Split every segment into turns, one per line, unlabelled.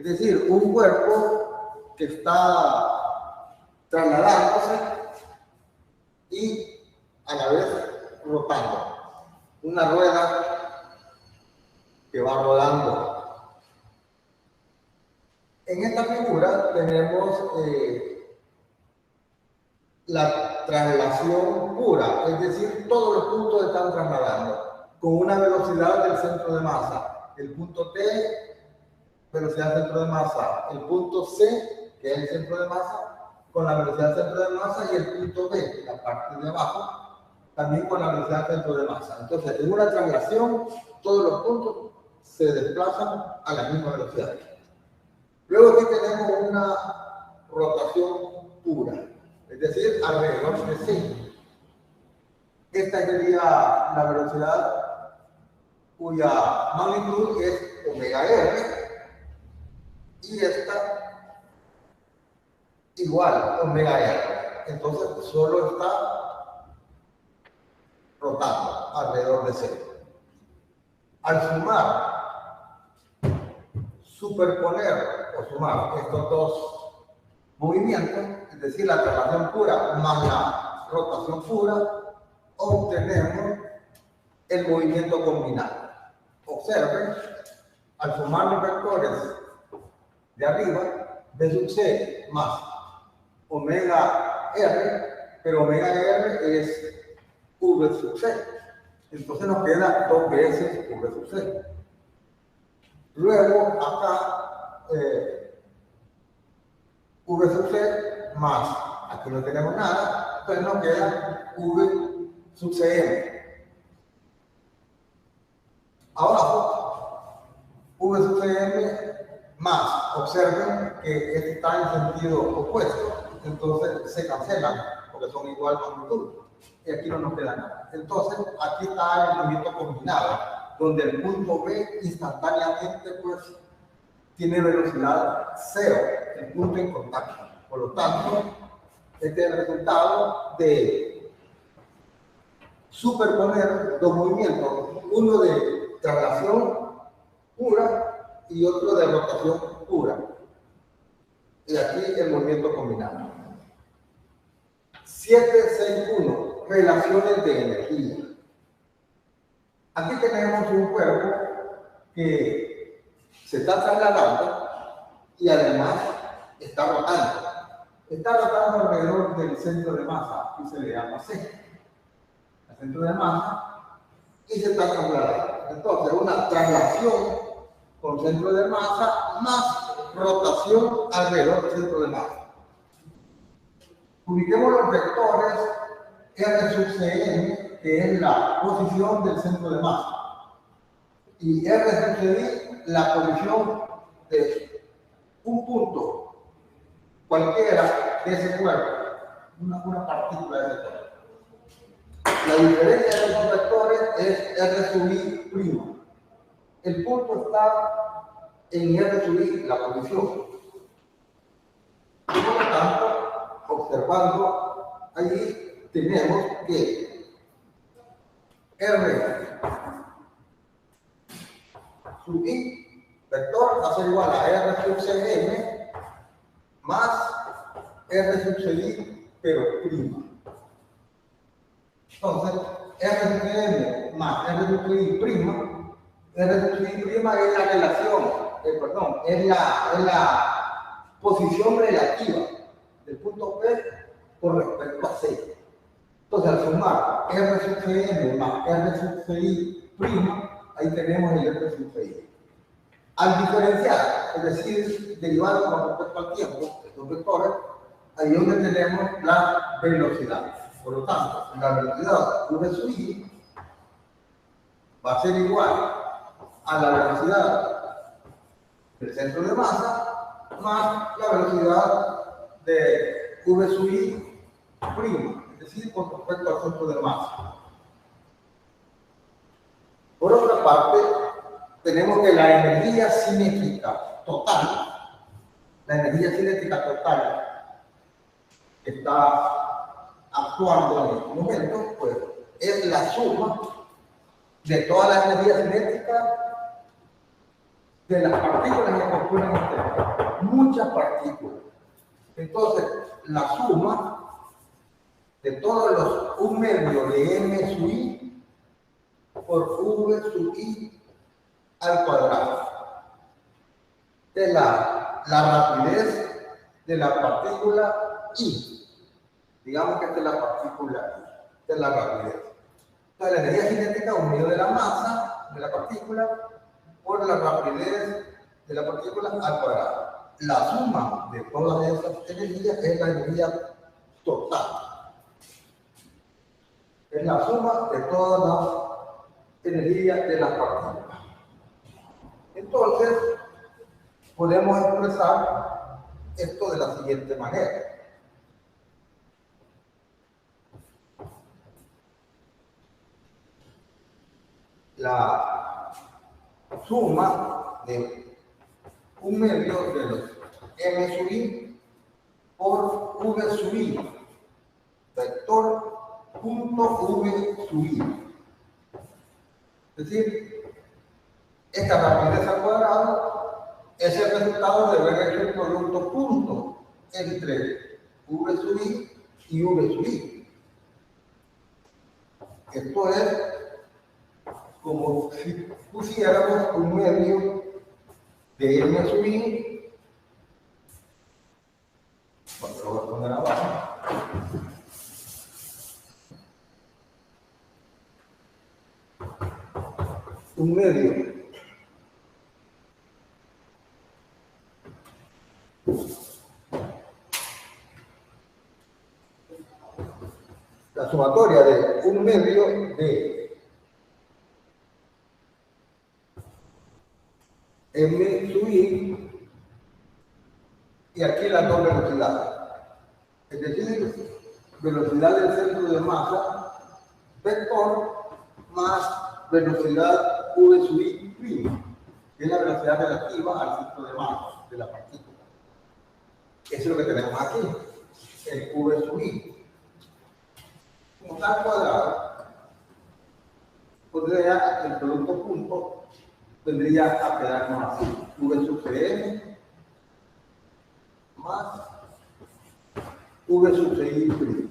Es decir, un cuerpo que está trasladándose y a la vez rotando. Una rueda que va rodando. En esta figura tenemos la traslación pura, es decir, todos los puntos están trasladando con una velocidad del centro de masa. El punto T, velocidad centro de masa. El punto C, que es el centro de masa, con la velocidad centro de masa. Y el punto B, la parte de abajo, también con la velocidad centro de masa. Entonces, en una traslación, todos los puntos se desplazan a la misma velocidad. Luego aquí tenemos una rotación pura, es decir, alrededor de C. Esta sería la velocidad cuya magnitud es omega r, y esta igual omega r. Entonces solo está rotando alrededor de C. Al superponer o sumar estos dos movimientos, es decir, la traslación pura más la rotación pura, obtenemos el movimiento combinado. Observen, al sumar los vectores de arriba, B sub C más omega R, pero omega R es V sub C. Entonces nos queda 2 veces V sub C. Luego acá V sub C más, aquí no tenemos nada, entonces nos queda V sub Cm. Abajo, V sub Cm más, observen que este está en sentido opuesto, entonces se cancelan porque son igual magnitud. Y aquí no nos queda nada. Entonces, aquí está el movimiento combinado, donde el punto B instantáneamente pues tiene velocidad cero, el punto en contacto. Por lo tanto, este es el resultado de superponer dos movimientos, uno de traslación pura y otro de rotación pura. Y aquí el movimiento combinado. 761. Relaciones de energía. Aquí tenemos un cuerpo que se está trasladando y además está rotando. Está rotando alrededor del centro de masa, que se le llama C. El centro de masa, y se está trasladando. Entonces, una traslación con centro de masa más rotación alrededor del centro de masa. Ubiquemos los vectores R sub Cm, que es la posición del centro de masa, y R sub Cd, la posición de un punto cualquiera de ese cuerpo, una partícula de ese cuerpo. La diferencia de los vectores es R sub I prima. El punto está en R sub I, la posición. Por lo tanto, observando allí, tenemos que R sub I, vector, va a ser igual a R sub Cm más R sub Cd, pero prima. Entonces, R sub Cm más R sub Cd prima, R sub Cd prima es la relación, es la posición relativa del punto P con respecto a C. Entonces, al sumar R sub Cm más R sub Ci prima, ahí tenemos el R sub Ci. Al diferenciar, es decir, derivado con respecto al tiempo, estos vectores, ahí es donde tenemos la velocidad. Por lo tanto, la velocidad V sub I va a ser igual a la velocidad del centro de masa más la velocidad de V sub I prima, es decir, con respecto al centro de masa. Por otra parte, tenemos que la energía cinética total, que está actuando en este momento, pues es la suma de todas las energías cinéticas de las partículas que componen este medio. Muchas partículas. Entonces, la suma de todos los un medio de m sub i por v sub i al cuadrado. De la rapidez de la partícula i. Digamos que esta es la partícula i. Esta es la rapidez. Entonces, la energía cinética es un medio de la masa de la partícula por la rapidez de la partícula al cuadrado. La suma de todas esas energías es la energía total. Es la suma de todas las energías de las partículas. Entonces, podemos expresar esto de la siguiente manera. La suma de un medio de los m sub i por v sub i, vector punto v sub i. Es decir, esta rapidez al cuadrado es el resultado de haber hecho el producto punto entre v sub i y v sub i. Esto es como si pusiéramos un medio de m sub i, bueno, lo voy a poner abajo, un medio la sumatoria de un medio de m sub i y aquí las dos velocidades. Es decir, velocidad del centro de masa vector más velocidad v sub i prima, que es la velocidad relativa al centro de masa de la partícula. Eso es lo que tenemos aquí, el v sub i. Como está al cuadrado, podría el producto punto vendría a quedarnos así, v sub cm más v sub ci prima.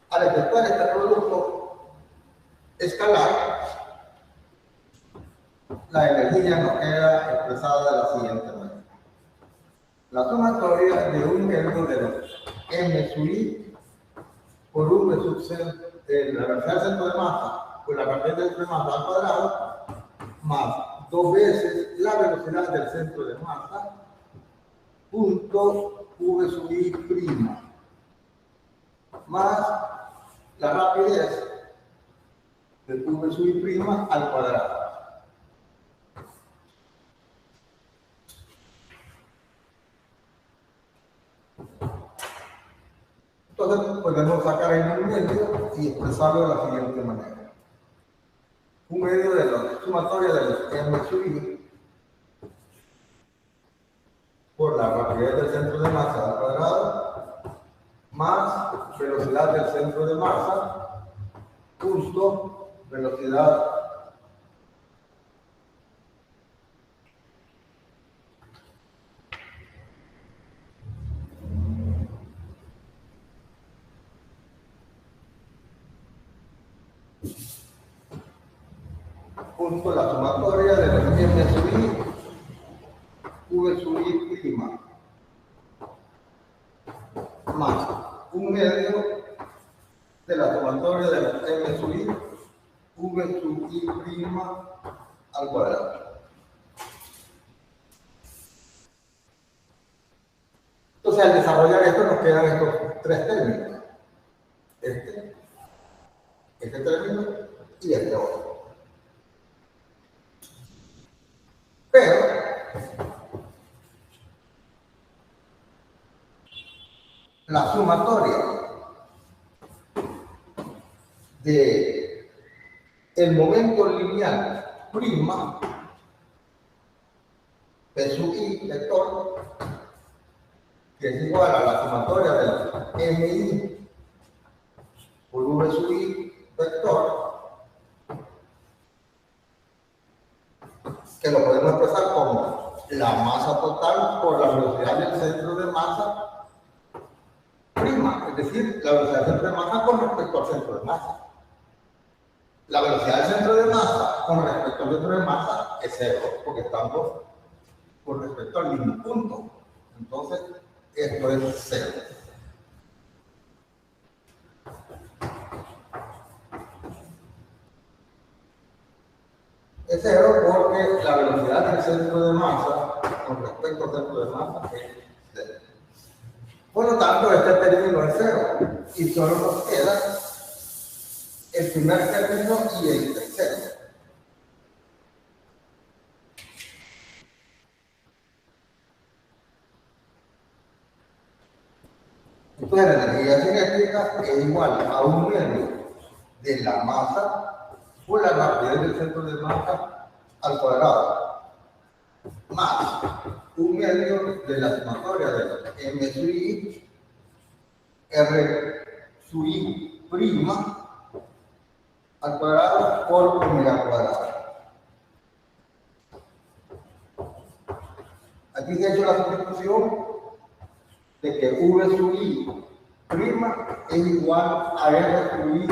Al efectuar este producto escalar, la energía nos queda expresada de la siguiente manera. La sumatoria de un medio de los m sub i por v sub c, la velocidad del centro de masa por la rapidez del centro de masa al cuadrado, más dos veces la velocidad del centro de masa punto v sub i prima, más la rapidez de v sub i prima al cuadrado. Entonces podemos sacar el medio y expresarlo de la siguiente manera. Un medio de la sumatoria de los m sub i por la rapidez del centro de masa al cuadrado más velocidad del centro de masa justo velocidad punto la sumatoria de los m sub i v sub i prima más un medio de la sumatoria de los m sub i v sub i prima al cuadrado. Entonces, al desarrollar esto nos quedan estos tres términos. Este término y este otro. Pero la sumatoria de el momento lineal prima P sub i vector, que es igual a la sumatoria del mi por v sub i vector, que lo podemos expresar como la masa total por la velocidad del centro de masa prima, es decir, la velocidad del centro de masa con respecto al centro de masa. La velocidad del centro de masa con respecto al centro de masa es cero, porque estamos con respecto al mismo punto. Entonces, esto es cero. Es cero porque la velocidad del centro de masa con respecto al centro de masa es cero. Por lo tanto, este término es cero y solo nos queda el primer término y el tercero. Entonces, la energía cinética es igual a un medio de la masa por la rapidez del centro de masa al cuadrado, más un medio de la sumatoria de m sub i, r sub i prima al cuadrado por omega cuadrado. Aquí se ha hecho la sustitución de que v sub i prima es igual a r sub i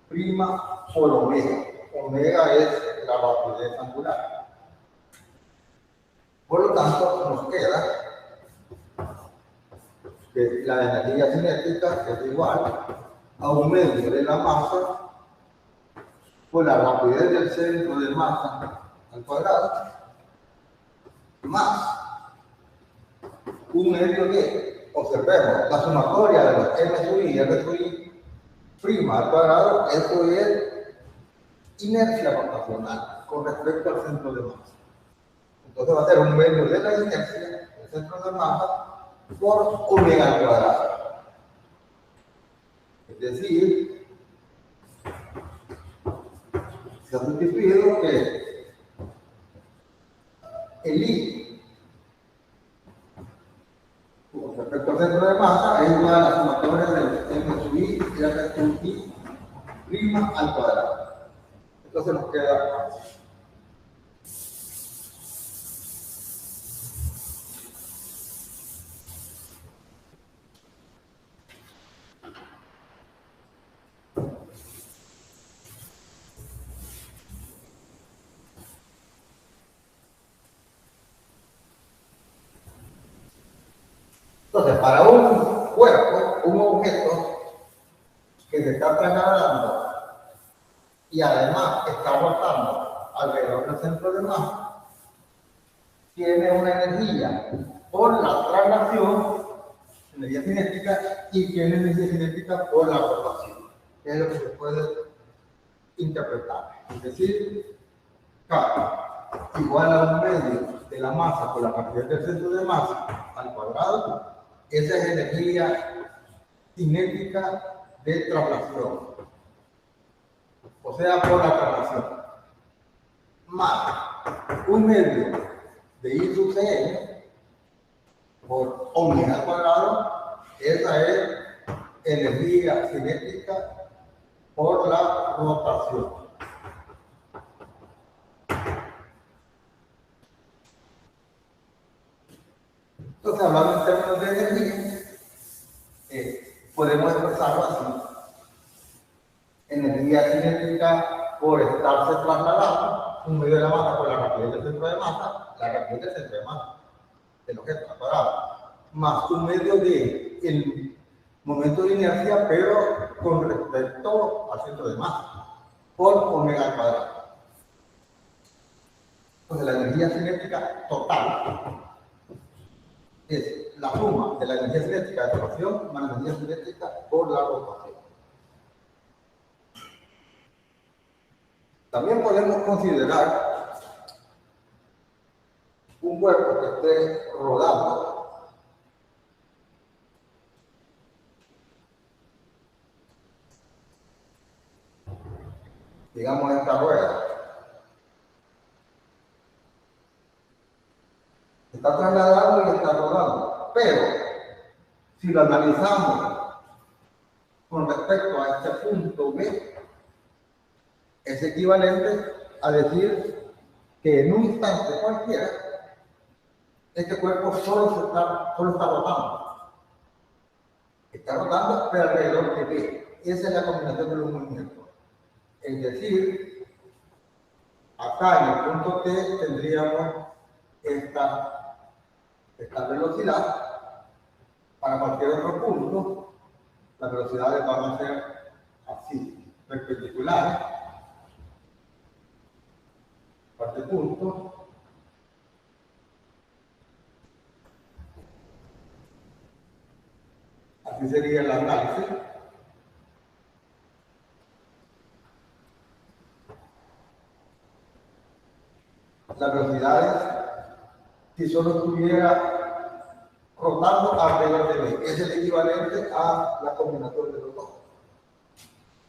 prima por omega. Omega es la rapidez angular. Por lo tanto, nos queda que la energía cinética es igual a un medio de la masa por la rapidez del centro de masa al cuadrado más un medio de, observemos, la sumatoria de los m sub i y r sub i prima al cuadrado, eso es inercia rotacional con respecto al centro de masa. Entonces va a ser un medio de la inercia del centro de masa por omega al cuadrado. Es decir, se ha sustituido que el I con respecto al centro de masa es igual a la sumatoria del m sub i y r sub i prima al cuadrado. Entonces nos queda entonces, para un cuerpo, un objeto que se está trasladando y además está rotando alrededor del centro de masa, tiene una energía por la traslación, energía cinética, y tiene energía cinética por la rotación, que es lo que se puede interpretar. Es decir, K igual a un medio de la masa por la cantidad del centro de masa al cuadrado. Esa es energía cinética de traslación, o sea, por la traslación, más un medio de I sub Cn por omega al cuadrado. Esa es energía cinética por la rotación. Entonces, hablando en términos de energía, podemos expresarlo así. Energía cinética por estarse trasladando, un medio de la masa por la rapidez del centro de masa, la rapidez del centro de masa del objeto al cuadrado, más un medio de el momento de inercia, pero con respecto al centro de masa, por omega al cuadrado. Entonces, la energía cinética total es la suma de la energía cinética de rotación más la energía cinética por la rotación. También podemos considerar un cuerpo que esté rodando digamos, esta rueda. Está trasladando y está rodando. Pero, si lo analizamos con respecto a este punto B, es equivalente a decir que en un instante cualquiera, este cuerpo solo está rotando. Está rotando, pero alrededor de B. Esa es la combinación de los movimientos. Es decir, acá en el punto T tendríamos esta velocidad. Para cualquier otro punto, las velocidades van a ser así, perpendiculares. Para este punto. Así sería el análisis. Las velocidades, si solo estuviera rotando alrededor de B, es el equivalente a la combinación de los dos.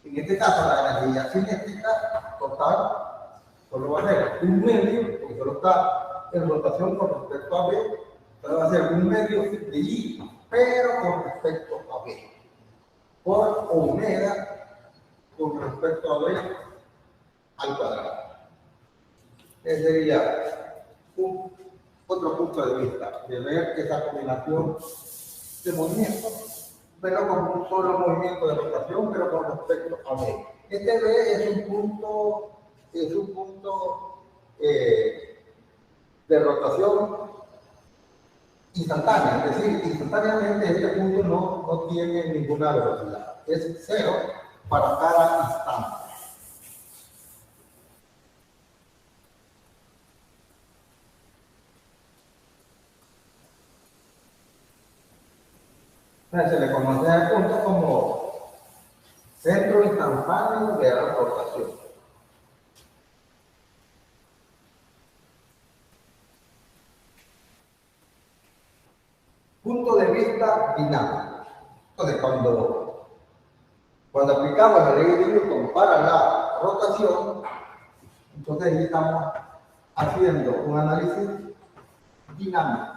En este caso, la energía cinética total solo va a ser un medio, porque solo está en rotación con respecto a B, solo va a ser un medio de I, pero con respecto a B, por omega con respecto a B al cuadrado. Ese sería otro punto de vista, de ver esa combinación de movimientos, pero con un solo movimiento de rotación, pero con respecto a B. Este B es un punto de rotación instantánea, es decir, instantáneamente este punto no tiene ninguna velocidad, es cero para cada instante. Se le conoce a este punto como centro instantáneo de la rotación. Punto de vista dinámico. Entonces, cuando aplicamos la ley de Newton para la rotación, entonces ahí estamos haciendo un análisis dinámico.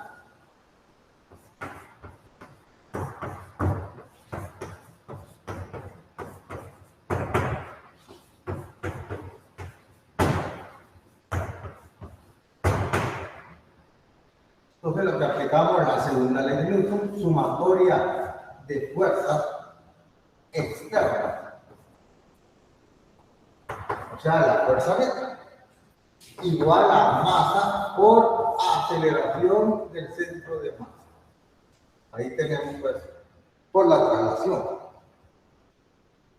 Entonces lo que aplicamos es la segunda ley de Newton, sumatoria de fuerzas externas. O sea, la fuerza vector igual a masa por aceleración del centro de masa. Ahí tenemos pues, por la traslación.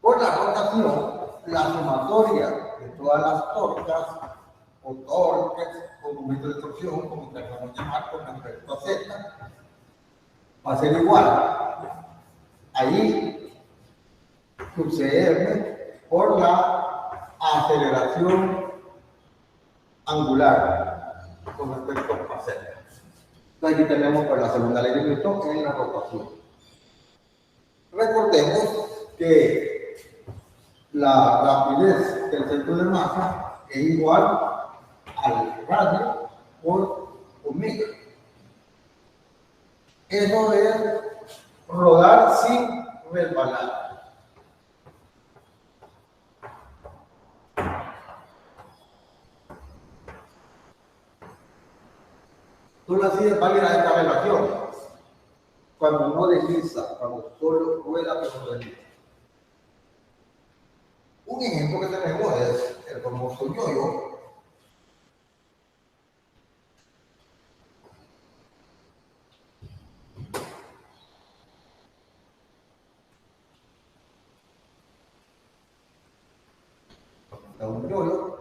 Por la rotación, la sumatoria de todas las torcas, o torques, o momentos de torsión, como queramos llamar, con respecto a Z, va a ser igual. Ahí, sucede por la aceleración angular con respecto a Z. Entonces aquí tenemos pues, la segunda ley de Newton en la rotación. Recordemos que la rapidez del centro de masa es igual al radio por omega. Eso es rodar sin resbalar. Solo así es válida esta relación. Cuando uno desliza, cuando solo rueda, pero no desliza. Un ejemplo que tenemos es el famoso yo-yo. Un yo-yo.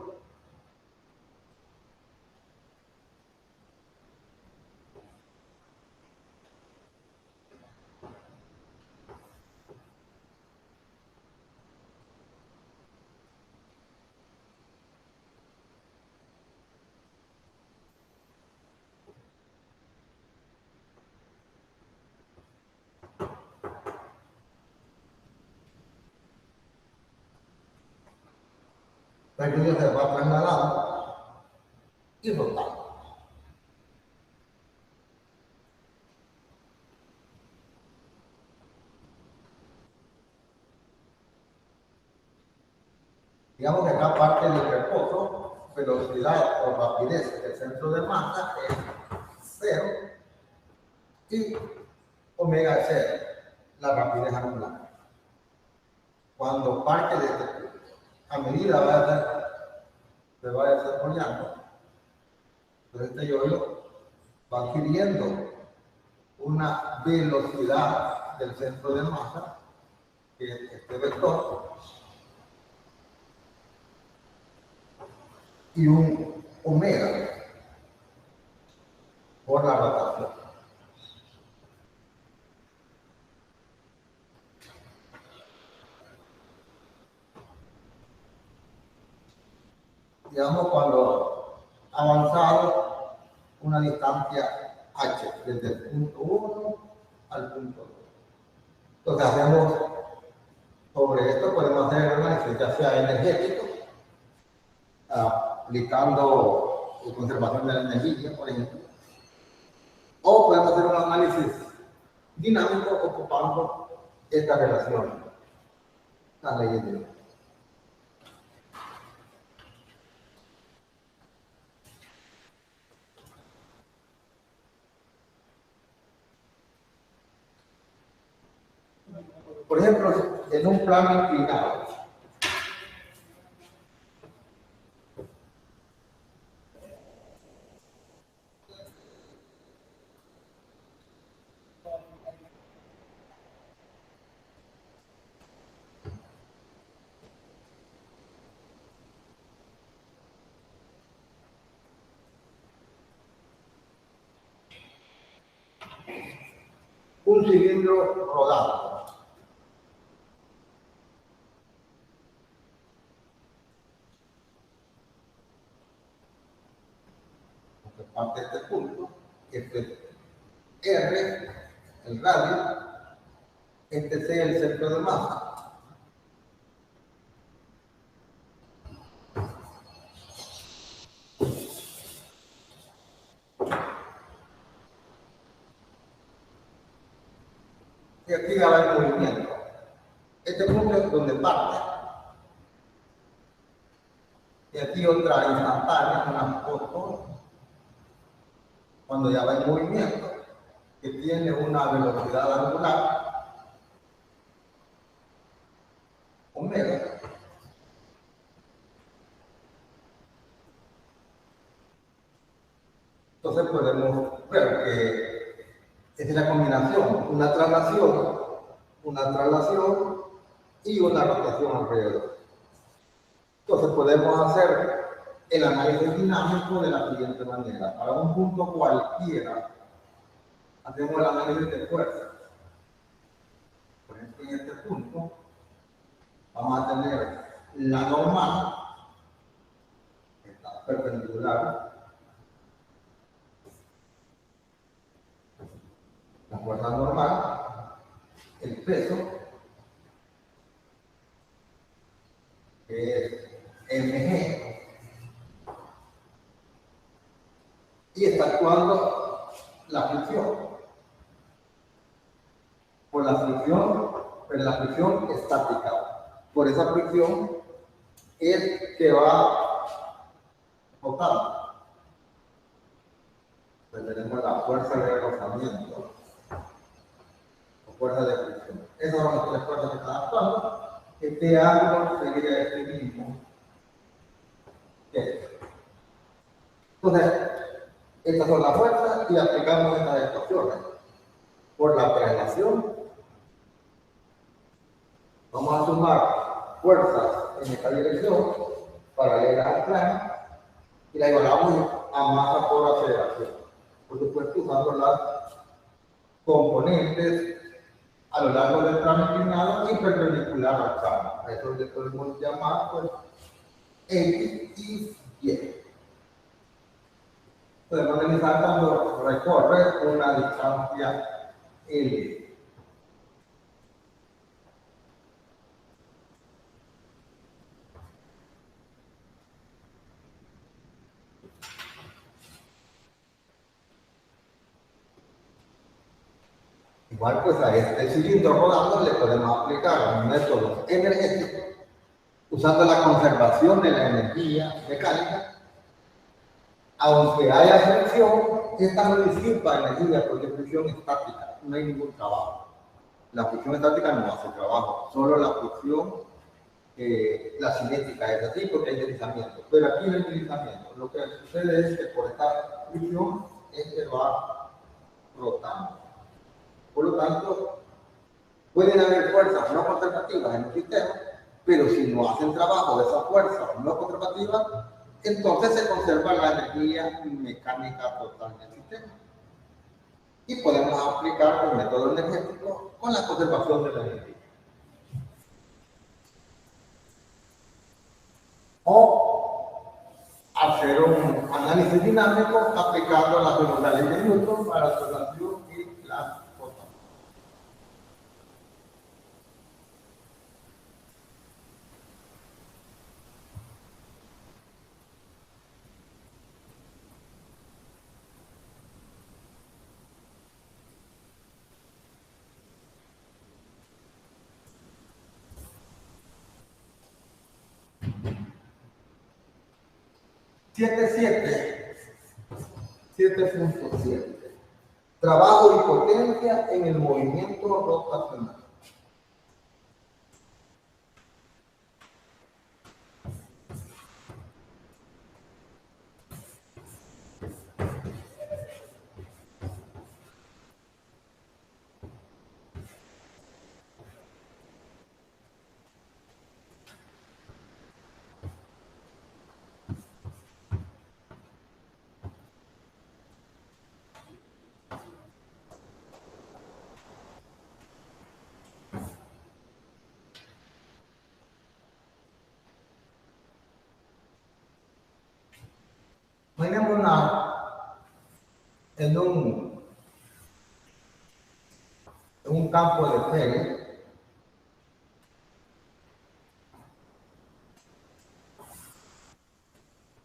El fluido se va trasladando y rotando. Digamos que acá parte del reposo, velocidad o rapidez del centro de masa es 0 y omega es 0, la rapidez angular. Cuando parte de este punto, a medida se va desarrollando, entonces este yoyo va adquiriendo una velocidad del centro de masa, que es este vector, y un omega por la rotación. Digamos, cuando ha avanzado una distancia h, desde el punto 1 al punto 2. Entonces hacemos, sobre esto podemos hacer análisis ya sea energético, aplicando conservación de la energía, por ejemplo, o podemos hacer un análisis dinámico ocupando esta relación, las leyes de Newton. Por ejemplo, en un plano inclinado, un cilindro rodado, que parte de este punto, este R, el radio, este C, el centro de masa. Y aquí ya va el movimiento. Este punto es donde parte. Y aquí otra instantánea, una foto, cuando ya va en movimiento, que tiene una velocidad angular, omega. Entonces podemos ver que es la combinación, una traslación y una rotación alrededor. Entonces podemos hacer el análisis dinámico de la siguiente manera. Para un punto cualquiera, hacemos el análisis de fuerza. Por ejemplo, en este punto, vamos a tener la normal, que está perpendicular, la fuerza normal, el peso, que es mg, y está actuando la fricción. Por la fricción, pero la fricción estática. Por esa fricción es que va rotando. Entonces tenemos la fuerza de rozamiento o fuerza de fricción. Esas son las tres fuerzas que están actuando. Este ángulo sería este mismo. Entonces, estas son las fuerzas y aplicamos estas ecuaciones. Por la traslación, vamos a sumar fuerzas en esta dirección paralelas al plano y la igualamos a masa por aceleración. Por supuesto, usando las componentes a lo largo del plano inclinado y perpendicular al plano. A eso le podemos llamar pues, X y Y. Podemos analizar cuando recorre una distancia L. Igual pues a este cilindro rodando le podemos aplicar un método energético usando la conservación de la energía mecánica. Aunque haya fricción, esta no disipa energía porque es fricción estática, no hay ningún trabajo. La fricción estática no hace trabajo, solo la fricción, la cinética es así porque hay deslizamiento. Pero aquí no hay deslizamiento. Lo que sucede es que por esta fricción este va rotando. Por lo tanto, pueden haber fuerzas no conservativas en el sistema, pero si no hacen trabajo de esas fuerzas no conservativas, entonces se conserva la energía mecánica total del sistema. Y podemos aplicar el método energético con la conservación de la energía. O hacer un análisis dinámico aplicando la segunda ley de Newton para la relación y la potencia. Siete punto siete. Trabajo y potencia en el movimiento rotacional. Imaginemos en un campo de feria,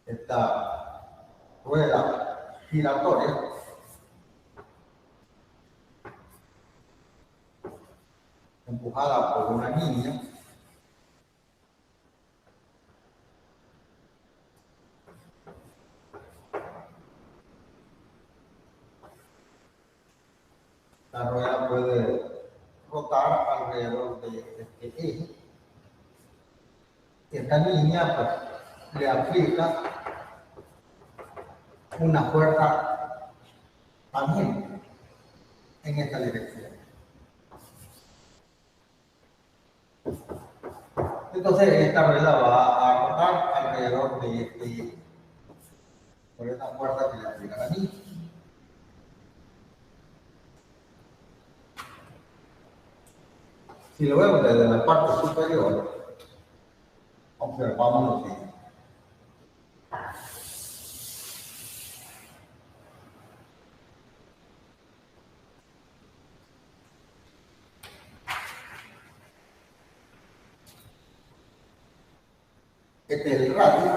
esta rueda giratoria empujada por una niña. La rueda puede rotar alrededor de este eje. Esta niña pues, le aplica una fuerza tangente en esta dirección. Entonces esta rueda va a rotar alrededor de este eje por esa fuerza que le aplica la niña. Si lo vemos desde la parte superior, observamos lo siguiente. Este es el radio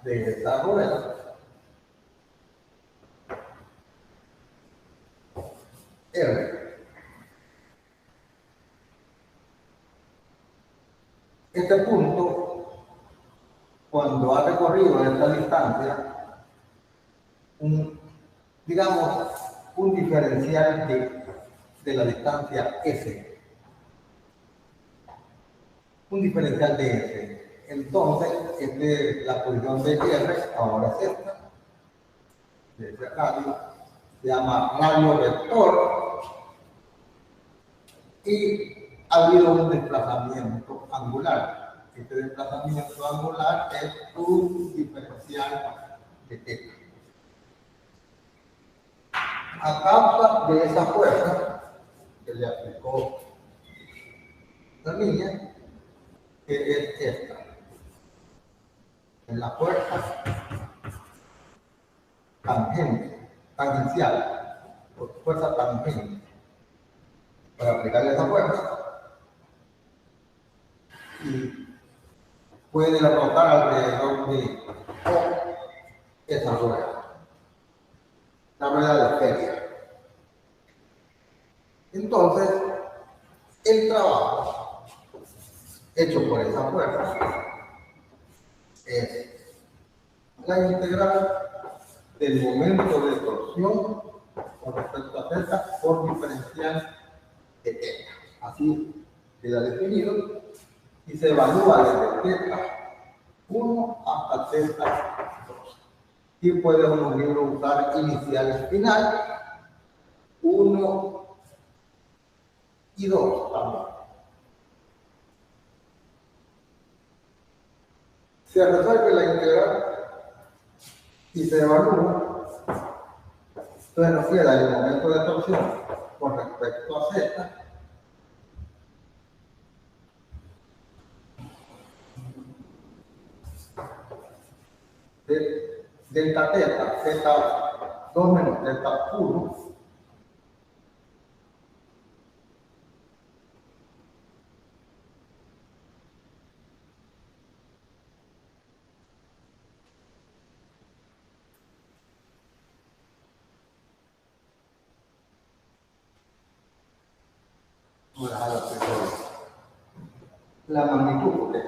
de esta rueda. R. Este punto, cuando ha recorrido esta distancia, digamos, un diferencial de la distancia S. Un diferencial de S. Entonces, la posición de R ahora es esta. De ese radio se llama radio vector y ha habido un desplazamiento angular. Este desplazamiento angular es un diferencial de θ. A causa de esa fuerza que le aplicó la niña, que es esta. En la fuerza tangencial, fuerza tangente. Para aplicarle esa fuerza, y puede rotar alrededor de esa rueda, la rueda de feria. Entonces, el trabajo hecho por esa fuerza es la integral del momento de torsión con respecto a θ por diferencial de θ. Así queda definido y se evalúa desde θ1 hasta θ2. Y puede uno libro usar inicial y final 1 y 2 también. Se resuelve la integral y se evalúa, entonces nos queda el momento de torsión con respecto a z de delta θ, z2 menos z1 la magnitud, porque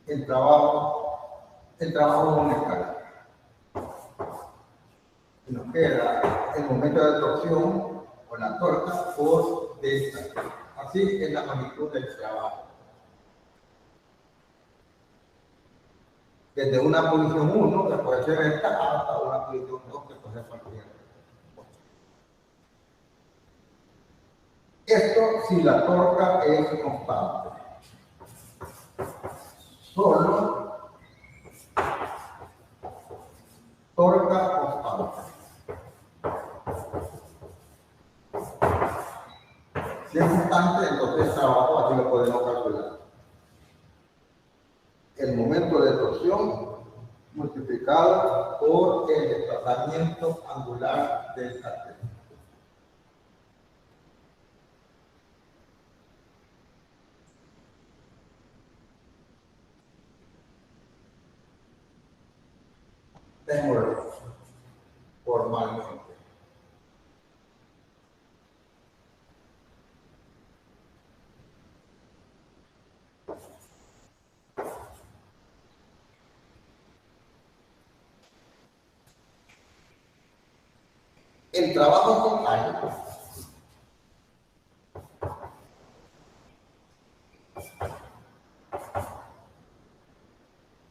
el trabajo es una escala. Y nos queda el momento de torsión con la torca por delta. Así es la magnitud del trabajo. Desde una posición 1, que puede ser esta, hasta una posición 2, que puede ser cualquiera. Esto si la torca es constante. Solo torca constante. Si es constante, entonces el trabajo así lo podemos calcular. El momento de torsión multiplicado por el desplazamiento angular del cartel. Démoslo formalmente. El trabajo total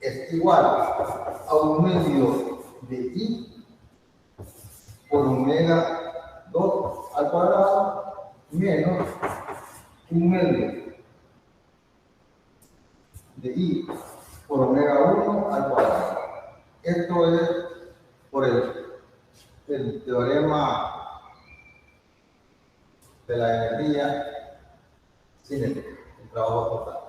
es igual a un medio de I por omega 2 al cuadrado menos un medio de I por omega 1 al cuadrado. Esto es por el teorema de la energía cinética, el trabajo total.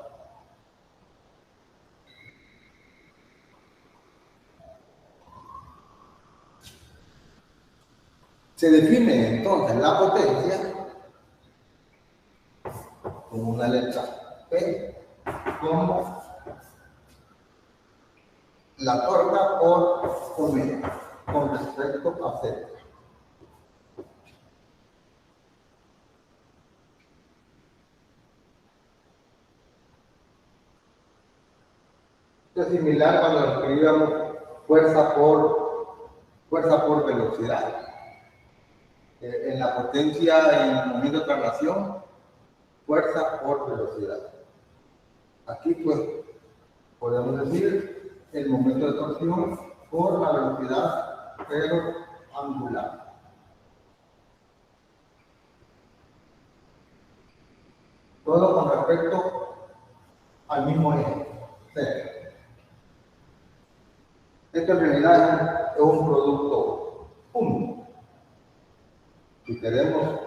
Se define entonces la potencia como una letra P como la torca por omega con respecto a Z. Esto es similar cuando escribíamos fuerza por velocidad. En la potencia en el momento de traslación, fuerza por velocidad. Aquí pues podemos decir el momento de torsión por la velocidad pero angular. Todo con respecto al mismo eje, C. Esto en realidad es un producto único. Si queremos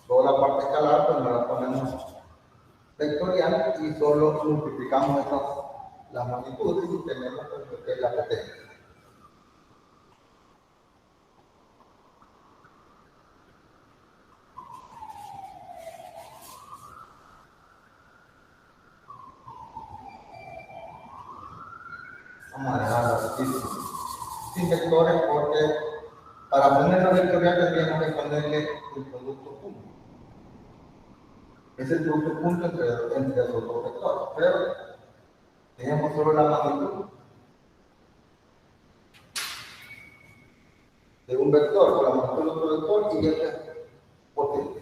toda la parte escalar, pues no la ponemos vectorial y solo multiplicamos las magnitudes y tenemos lo que es la potencia. Vamos a dejarlo así sin vectores porque para ponerlo vectorial tendríamos que ponerle el producto único. Es el punto entre los dos vectores, pero tenemos solo la magnitud de un vector con la magnitud de otro vector y esta es potente.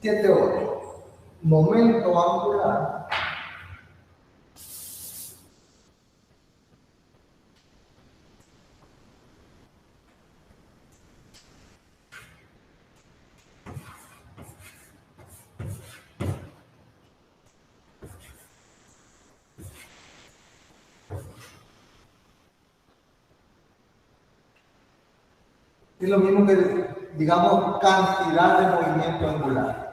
Siete 8. Momento angular es lo mismo que, digamos, cantidad de movimiento angular.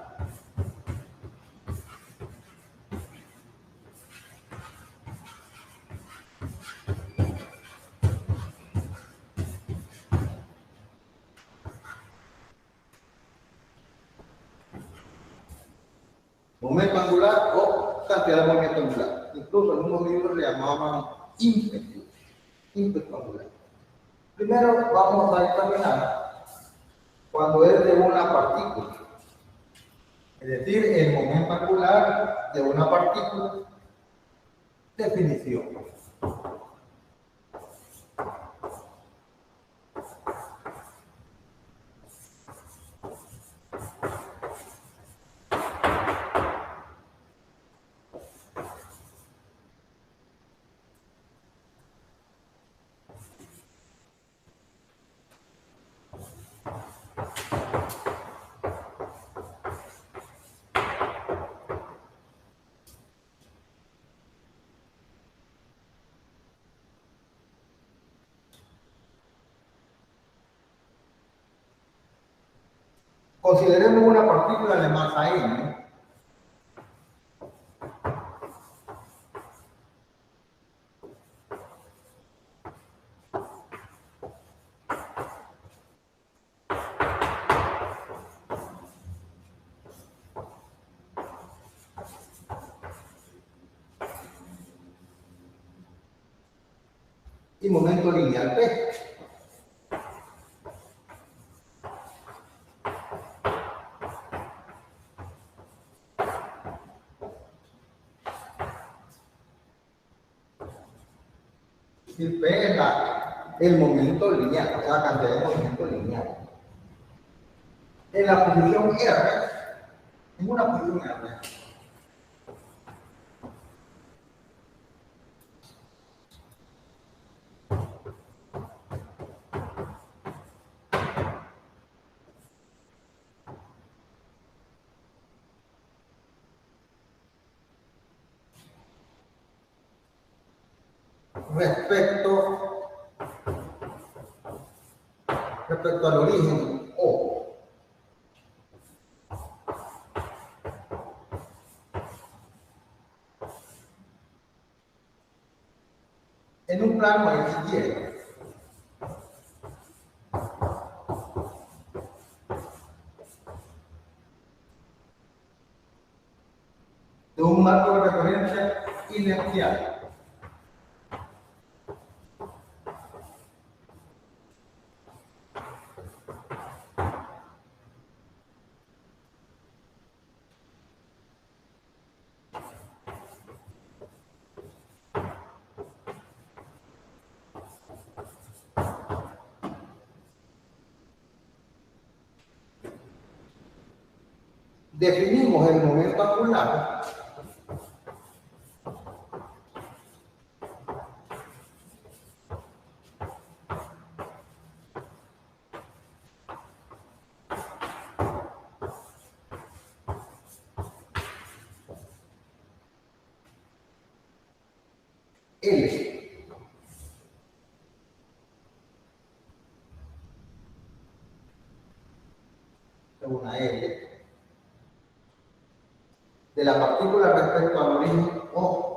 Momento angular o cantidad de movimiento angular. Incluso algunos libros le llamaban ímpetu angular. Primero vamos a examinar cuando es de una partícula, es decir, el momento angular de una partícula. Definición. Consideremos una partícula de masa n. Y momento lineal p. Y p es el momento lineal, la cantidad de movimiento lineal. En la posición R, en una posición R, respecto al origen O. En un plano X, Y. De un marco de referencia inercial. Definimos el momento angular L. Una L. De la partícula respecto al origen O.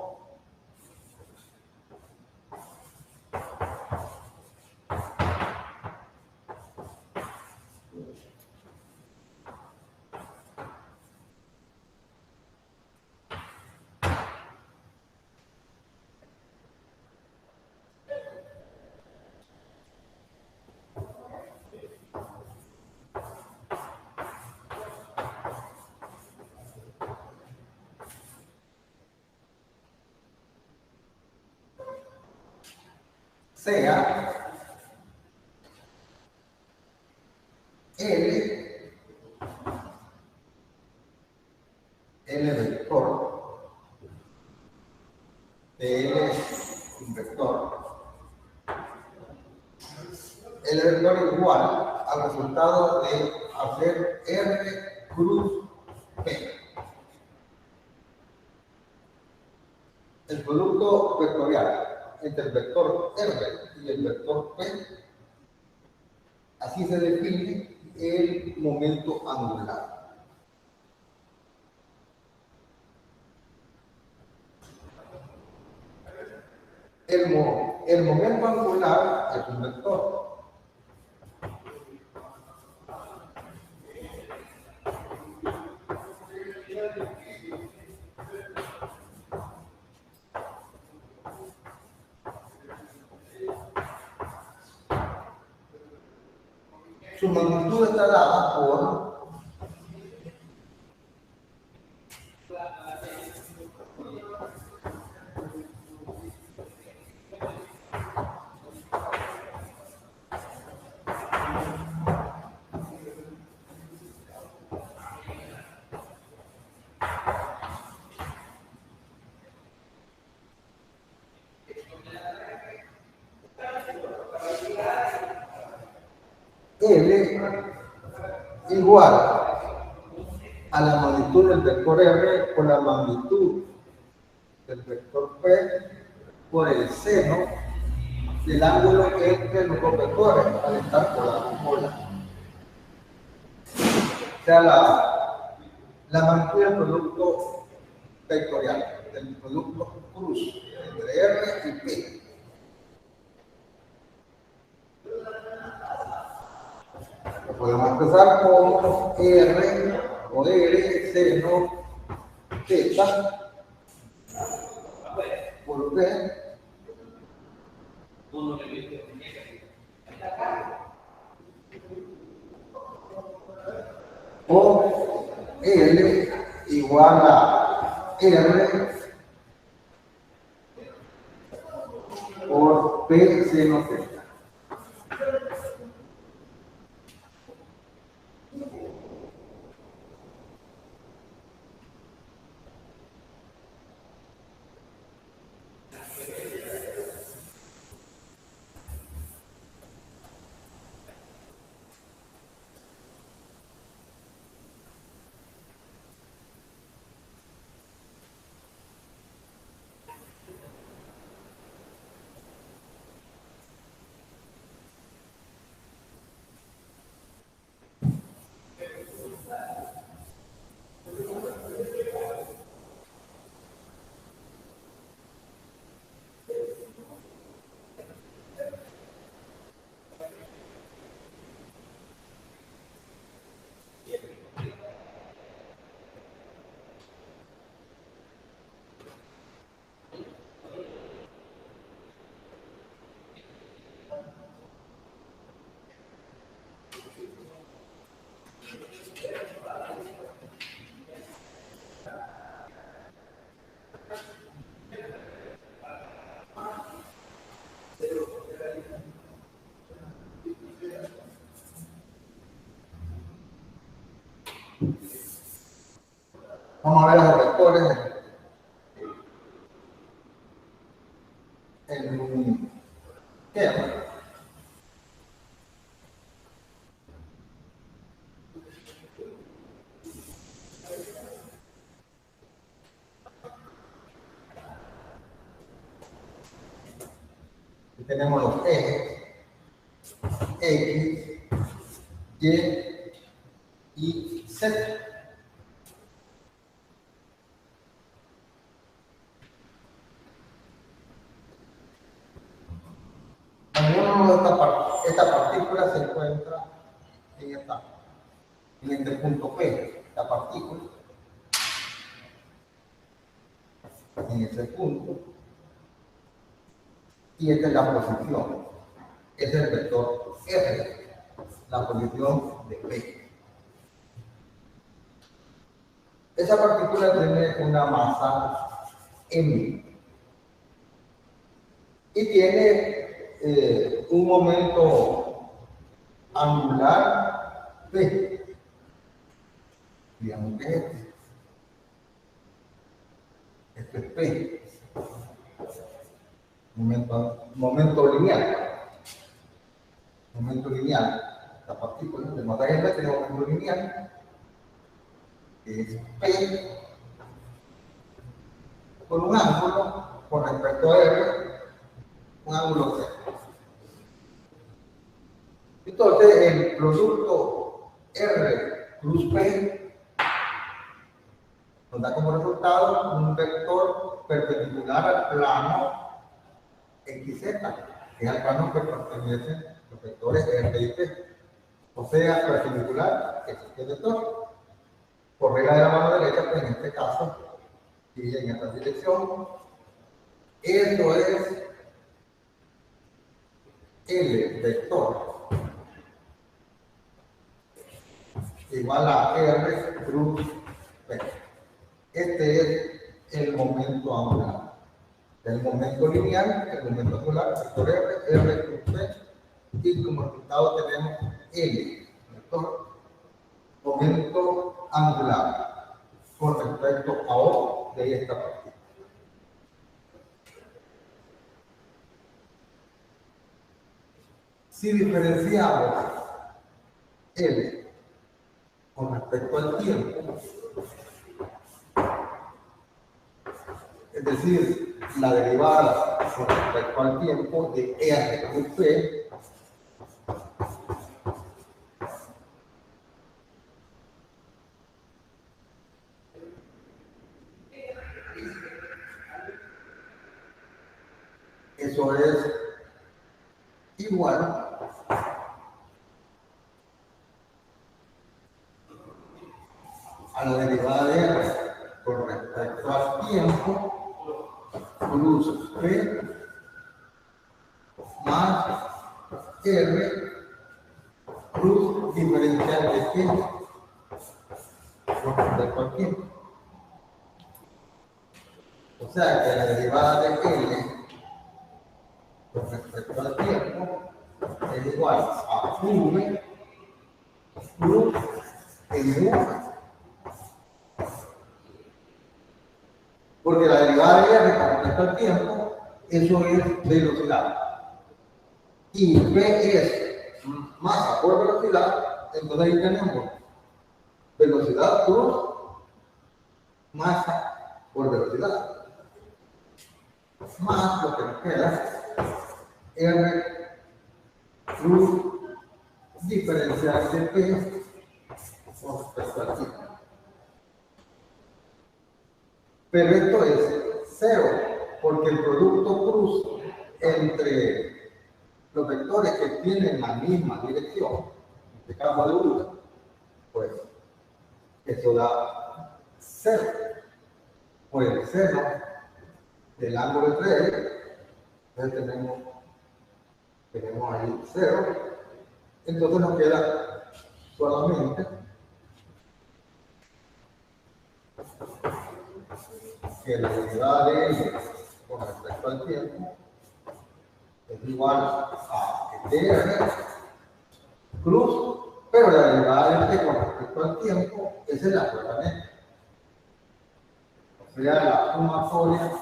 Sea L vector, de L un vector, L vector igual al resultado de hacer R cruz P. El producto vectorial entre el vector R y el vector P, así se define el momento angular. El momento angular es un vector. Su magnitud está dada por L igual a la magnitud del vector R por la magnitud del vector P por el seno del ángulo entre los dos vectores al estar por la. O sea, la magnitud del producto vectorial, del producto cruz entre R y P. Lo podemos expresar como R o R seno θ por P o L igual a R por P seno θ. Vamos a ver los vectores en un esquema. tenemos los ejes X, Y y Z. Esta partícula se encuentra en este punto P, la partícula, en ese punto, y esta es la posición, es el vector R, la posición de P. Esa partícula tiene una masa M y tiene un momento angular P, digamos que este es P, momento lineal, la partícula de materia tiene momento lineal, que es P, con un ángulo con respecto a R, un ángulo C. Entonces, el producto R plus P nos da como resultado un vector perpendicular al plano XZ, que es al plano que pertenecen los vectores R y P. O sea, perpendicular es este vector. Por regla de la mano derecha, pues en este caso, y en esta dirección, esto es el vector igual a R cruz P. Este es el momento angular. El momento lineal, el momento angular, vector R cruz P, y como resultado tenemos L, vector momento angular con respecto a O de esta partícula. Si diferenciamos L con respecto al tiempo, es decir, la derivada con respecto al tiempo de R cruz P, eso es igual a la derivada de R con respecto al tiempo plus P más R plus diferencial de P con respecto al tiempo. O sea que la derivada de L con respecto al tiempo es igual a V plus el U, porque la derivada de R con respecto al tiempo, eso es velocidad. Y V es masa por velocidad, entonces ahí tenemos velocidad plus masa por velocidad, más lo que nos queda, R plus diferencial de P con respecto al tiempo. Pero esto es cero, porque el producto cruz entre los vectores que tienen la misma dirección, en este caso de U, pues eso da cero. Pues el seno del ángulo entre ellos, entonces tenemos ahí cero, entonces nos queda solamente que la derivada de L con respecto al tiempo es igual a dr cruz, pero la derivada de T con respecto al tiempo es el absolutamente. O sea, la sumatoria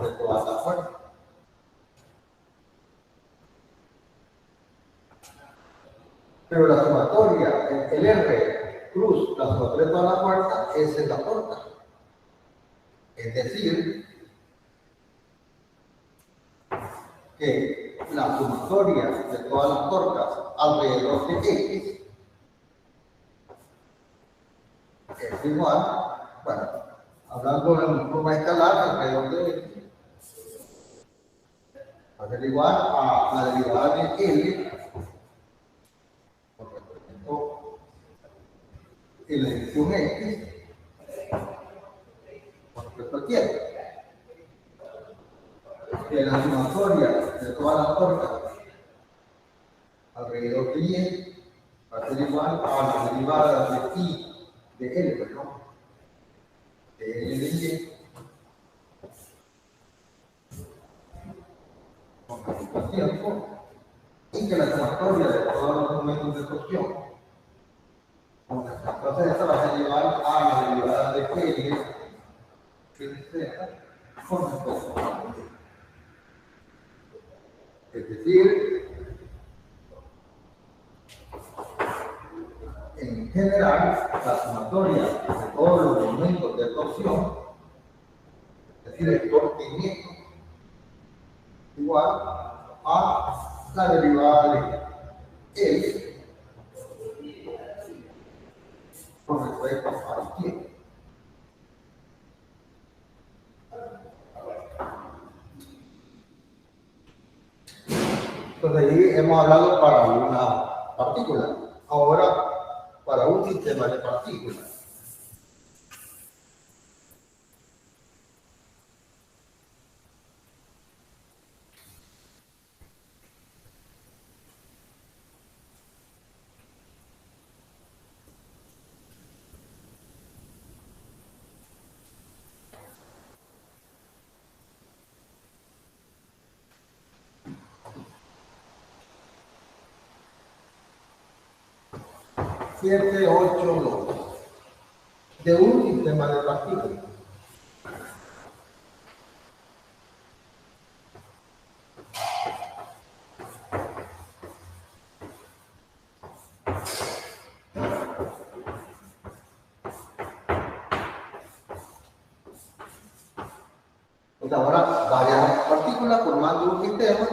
de todas las fuerzas. Pero la sumatoria, el R cruz, la sumatoria de todas las fuerzas, esa es la torta. Es decir, que sumatoria de todas las torcas alrededor de X es igual, bueno, hablando en forma escalar, alrededor de X, va a ser igual a la derivada de L por respecto a la dirección X por respecto a tiempo. Que la sumatoria de todas las torcas alrededor de Y va a ser igual a la derivada de I de L, perdón, de L de Y con respecto al tiempo, y que la sumatoria de todos los momentos de torsión. Entonces, esto va a ser igual a la derivada de L de Z con respecto a Y. Es decir, en general, la sumatoria de todos los momentos de torsión, es decir, el torque neto, igual a la derivada de L con respecto al tiempo. Entonces, ahí hemos hablado para una partícula. Ahora, para un sistema de partículas. Siete, ocho, 2. De un sistema de partículas. Pues ahora, varias partículas formando un sistema.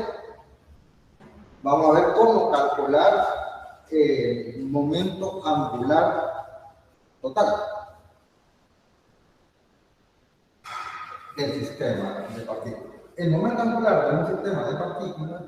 Vamos a ver cómo calcular el momento angular total del sistema de partículas. El momento angular de un sistema de partículas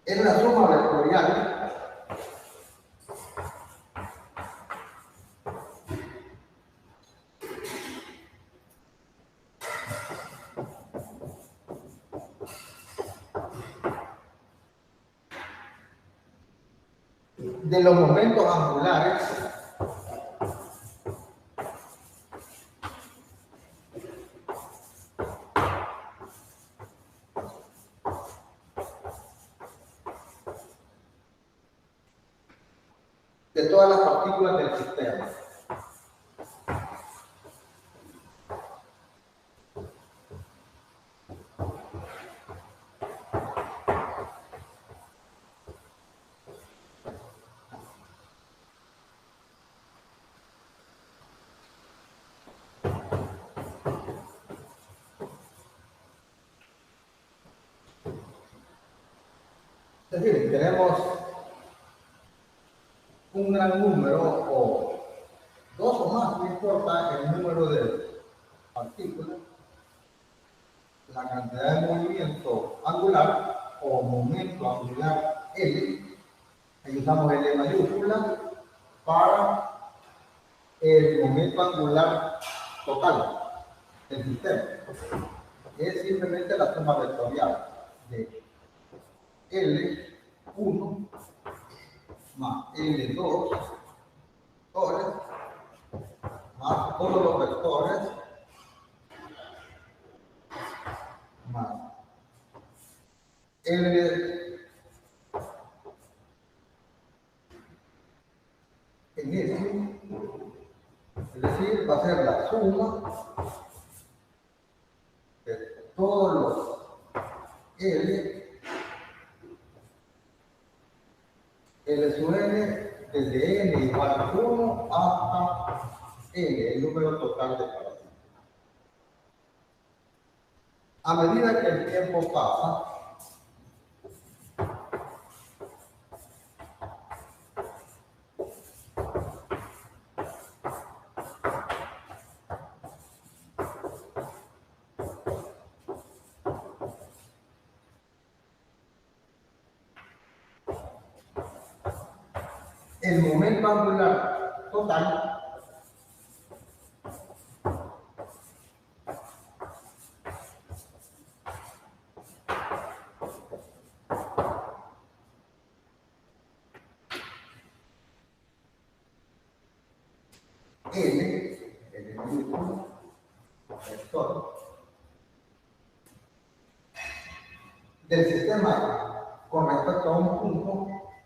es la suma vectorial de los momentos angulares de todas las partículas del sistema. Es decir, tenemos un gran número o dos o más, no importa el número de partículas, la cantidad de movimiento angular o momento angular L, ahí usamos L mayúscula para el momento angular total del sistema. Es simplemente la suma vectorial de L1 más L2 vectores más todos los vectores más L va a ser la suma de todos los L sub n, desde n igual a 1 hasta n, el número total de partículas. A medida que el tiempo pasa, el momento angular total el mismo vector del sistema con respecto a un punto de referencia fijo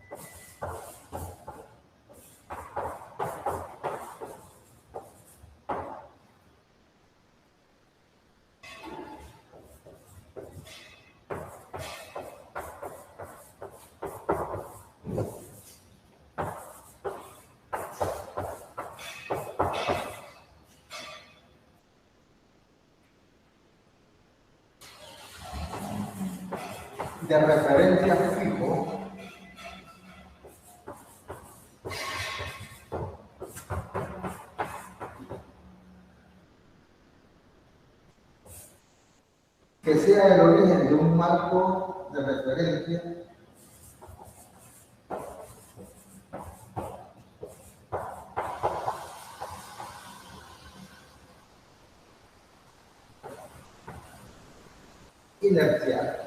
que sea el origen de un marco de referencia inercial.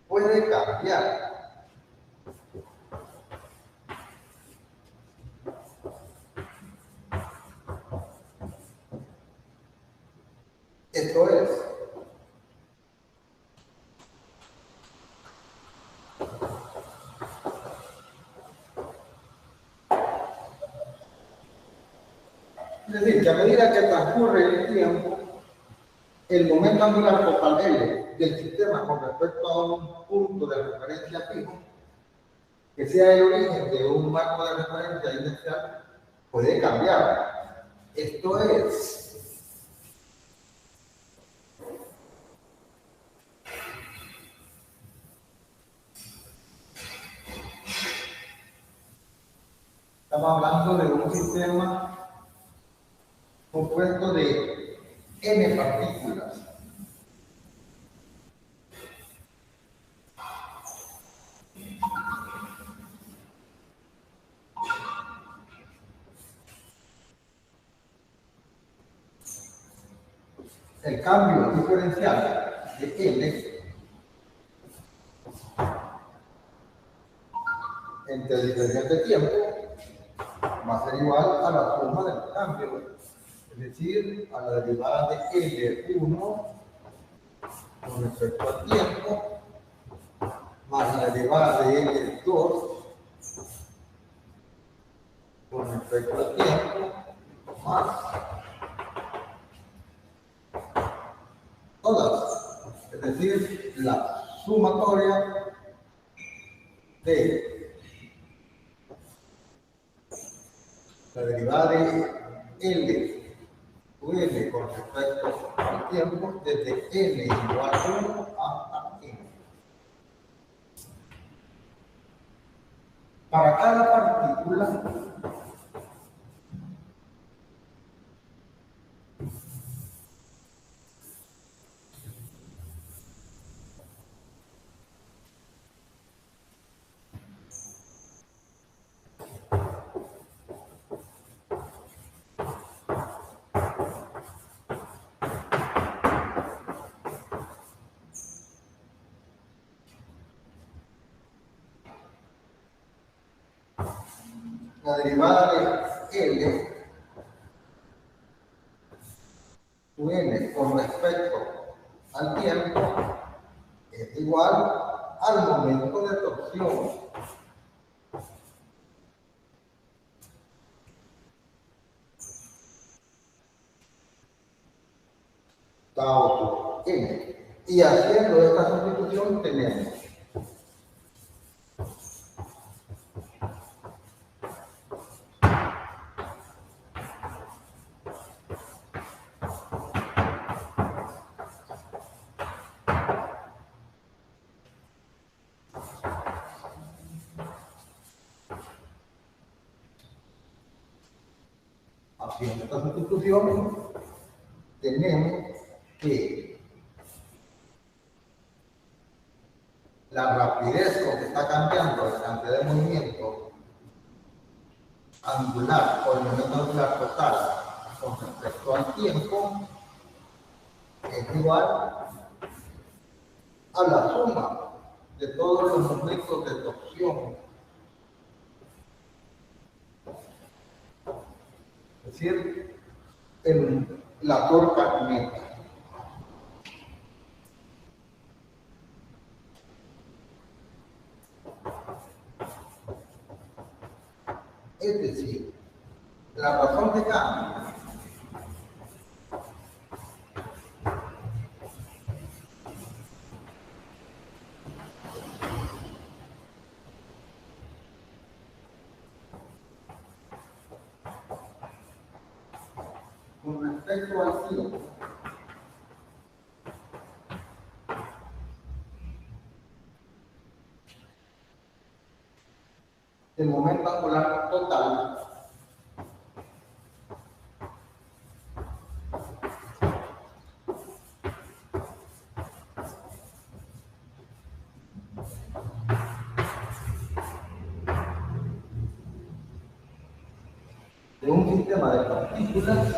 Puede cambiar. Esto es decir, que a medida que transcurre el tiempo, el momento angular total L del sistema con respecto a un punto de referencia fijo, que sea el origen de un marco de referencia inercial, puede cambiar. Esto es estamos hablando de un sistema compuesto de n partículas. El cambio diferencial de L entre diferencias de tiempo va a ser igual a la suma del cambio, es decir, a la derivada de L1 con respecto al tiempo, más la derivada de L2 con respecto al tiempo, más todas, es decir, la sumatoria de la derivada de L con respecto al tiempo desde N igual a 1 hasta N. Para cada partícula, la derivada de L igual al momento de torsión. Tau M. Y haciendo esta sustitución tenemos haciendo esta sustitución tenemos que la rapidez con que está cambiando la cantidad de movimiento angular o el momento angular total con respecto al tiempo es igual a la suma de todos los momentos de torsión. Es decir, la torca neta. Es decir, la razón de cambio con respecto al tiempo el momento angular total de un sistema de partículas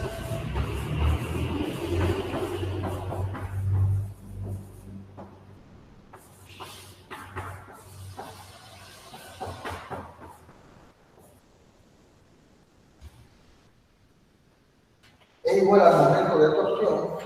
es igual al momento de torsión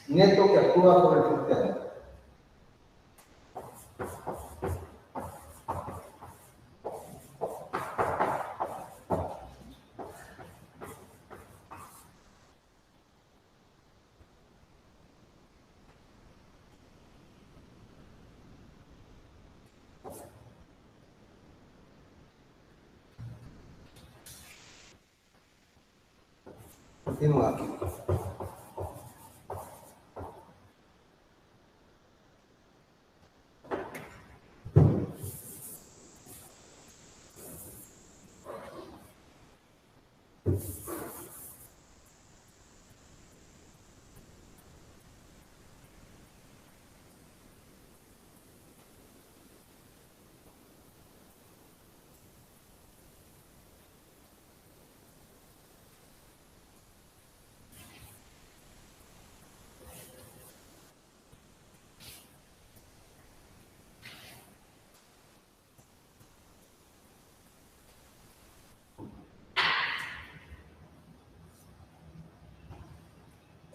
neto que actúa sobre el sistema. Continuamos.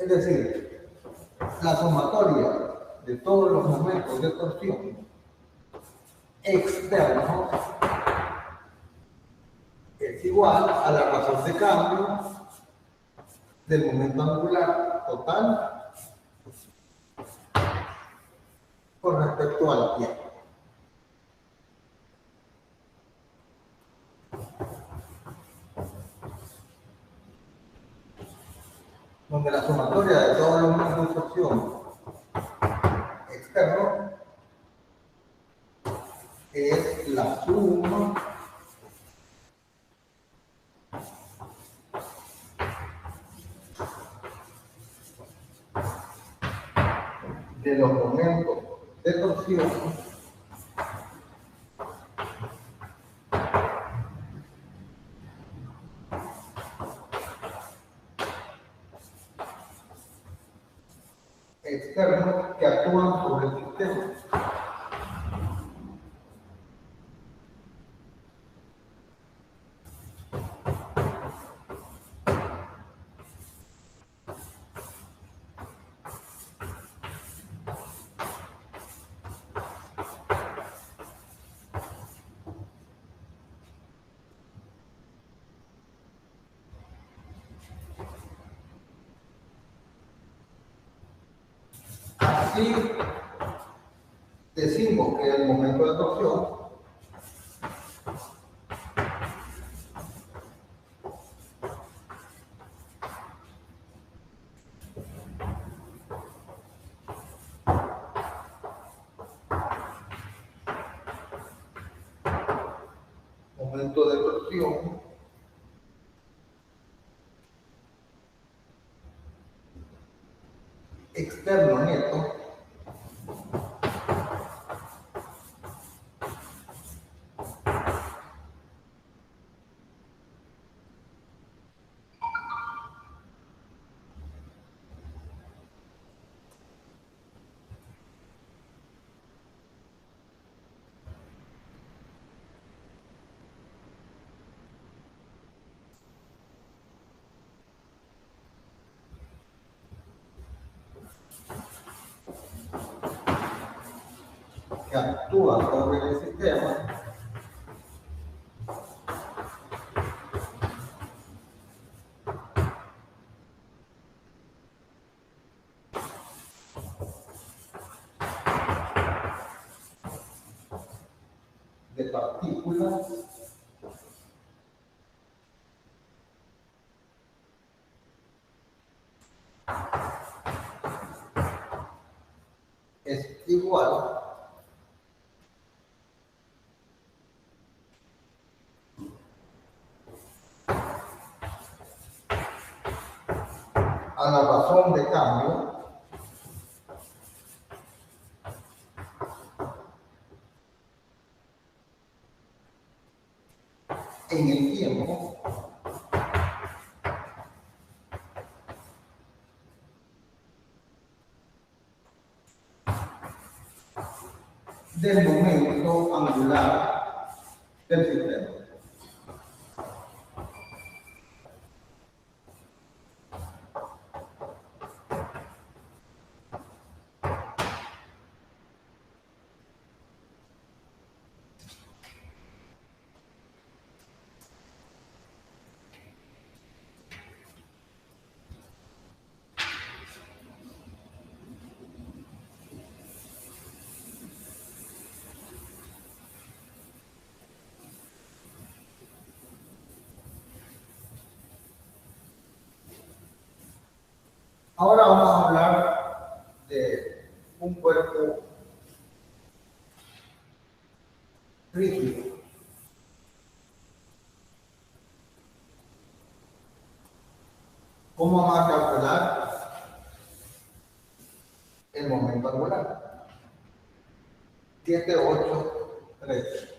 Es decir, la sumatoria de todos los momentos de torsión externos es igual a la razón de cambio del momento angular total con respecto al tiempo. Donde la sumatoria de todos los momentos de torsión externos es la suma de los momentos de torsión externos que actúan sobre el sistema. Así decimos que el momento de torsión externo neto que actúa sobre el sistema de partículas es igual a la razón de cambio en el tiempo del momento angular del sistema. Ahora vamos a hablar de un cuerpo rígido. ¿Cómo vamos a calcular el momento angular? 7, 8, 3.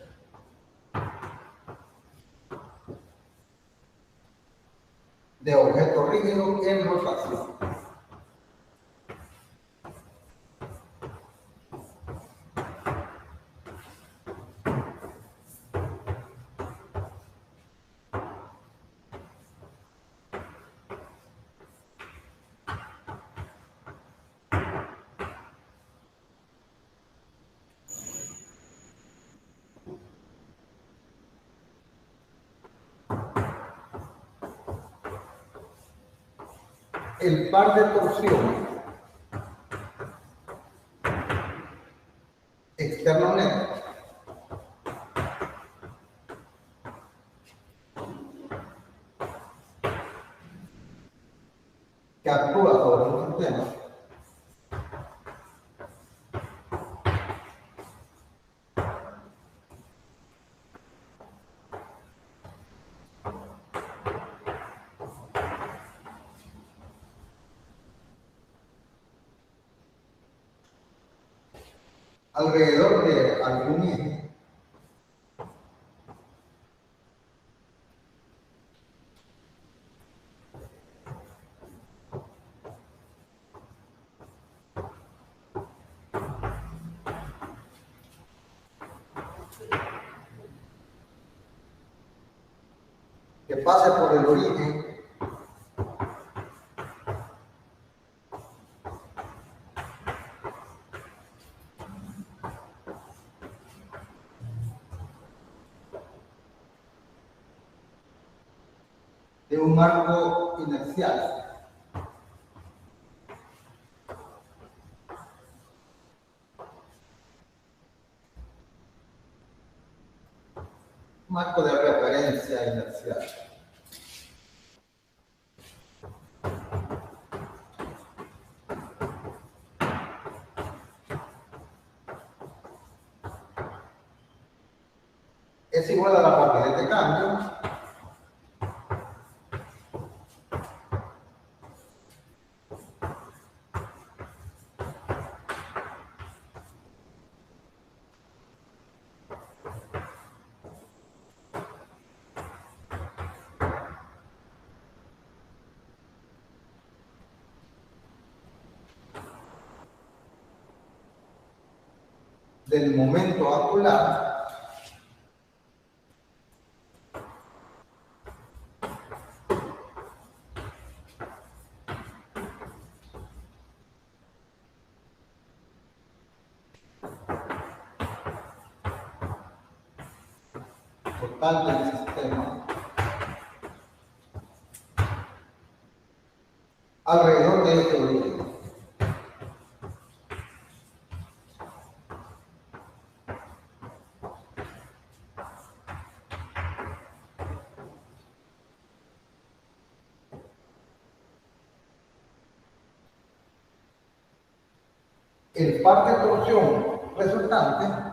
De objeto rígido en rotación. El par de torsión externo neto que actúa sobre un sistema alrededor de algún eje que pase por el origen de un marco inercial. Marco de referencia inercial. Es igual a la rapidez de cambio del momento angular total del sistema alrededor de este origen. El par de torsión resultante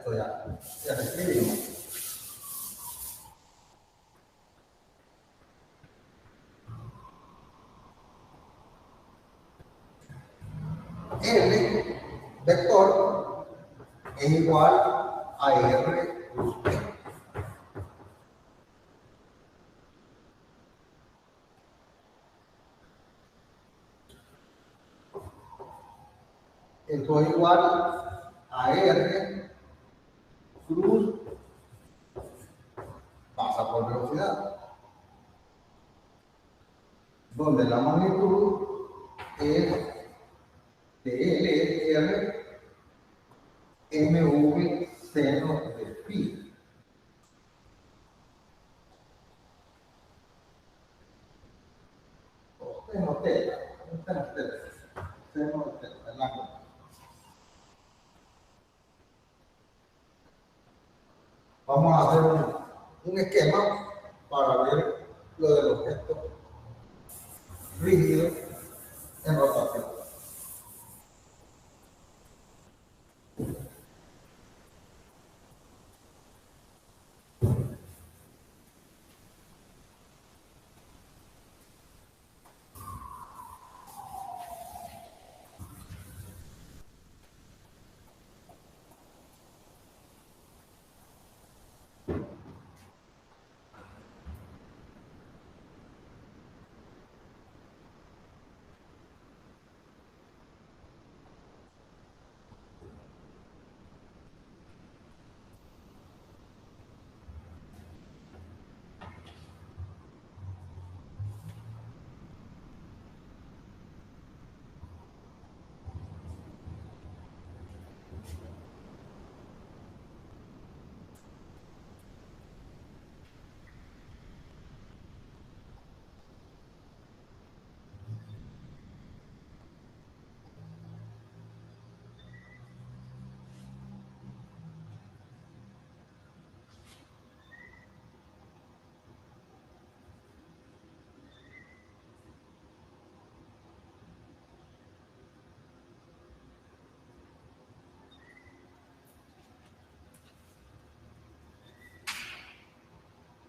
esto ya escribimos. L vector es igual a R plus P. Esto es igual a R cruz pasa por velocidad, donde la magnitud es de LR MV seno de phi. O seno teta, seno teta, el ángulo. Vamos a hacer un esquema para ver lo del objeto rígido en rotación.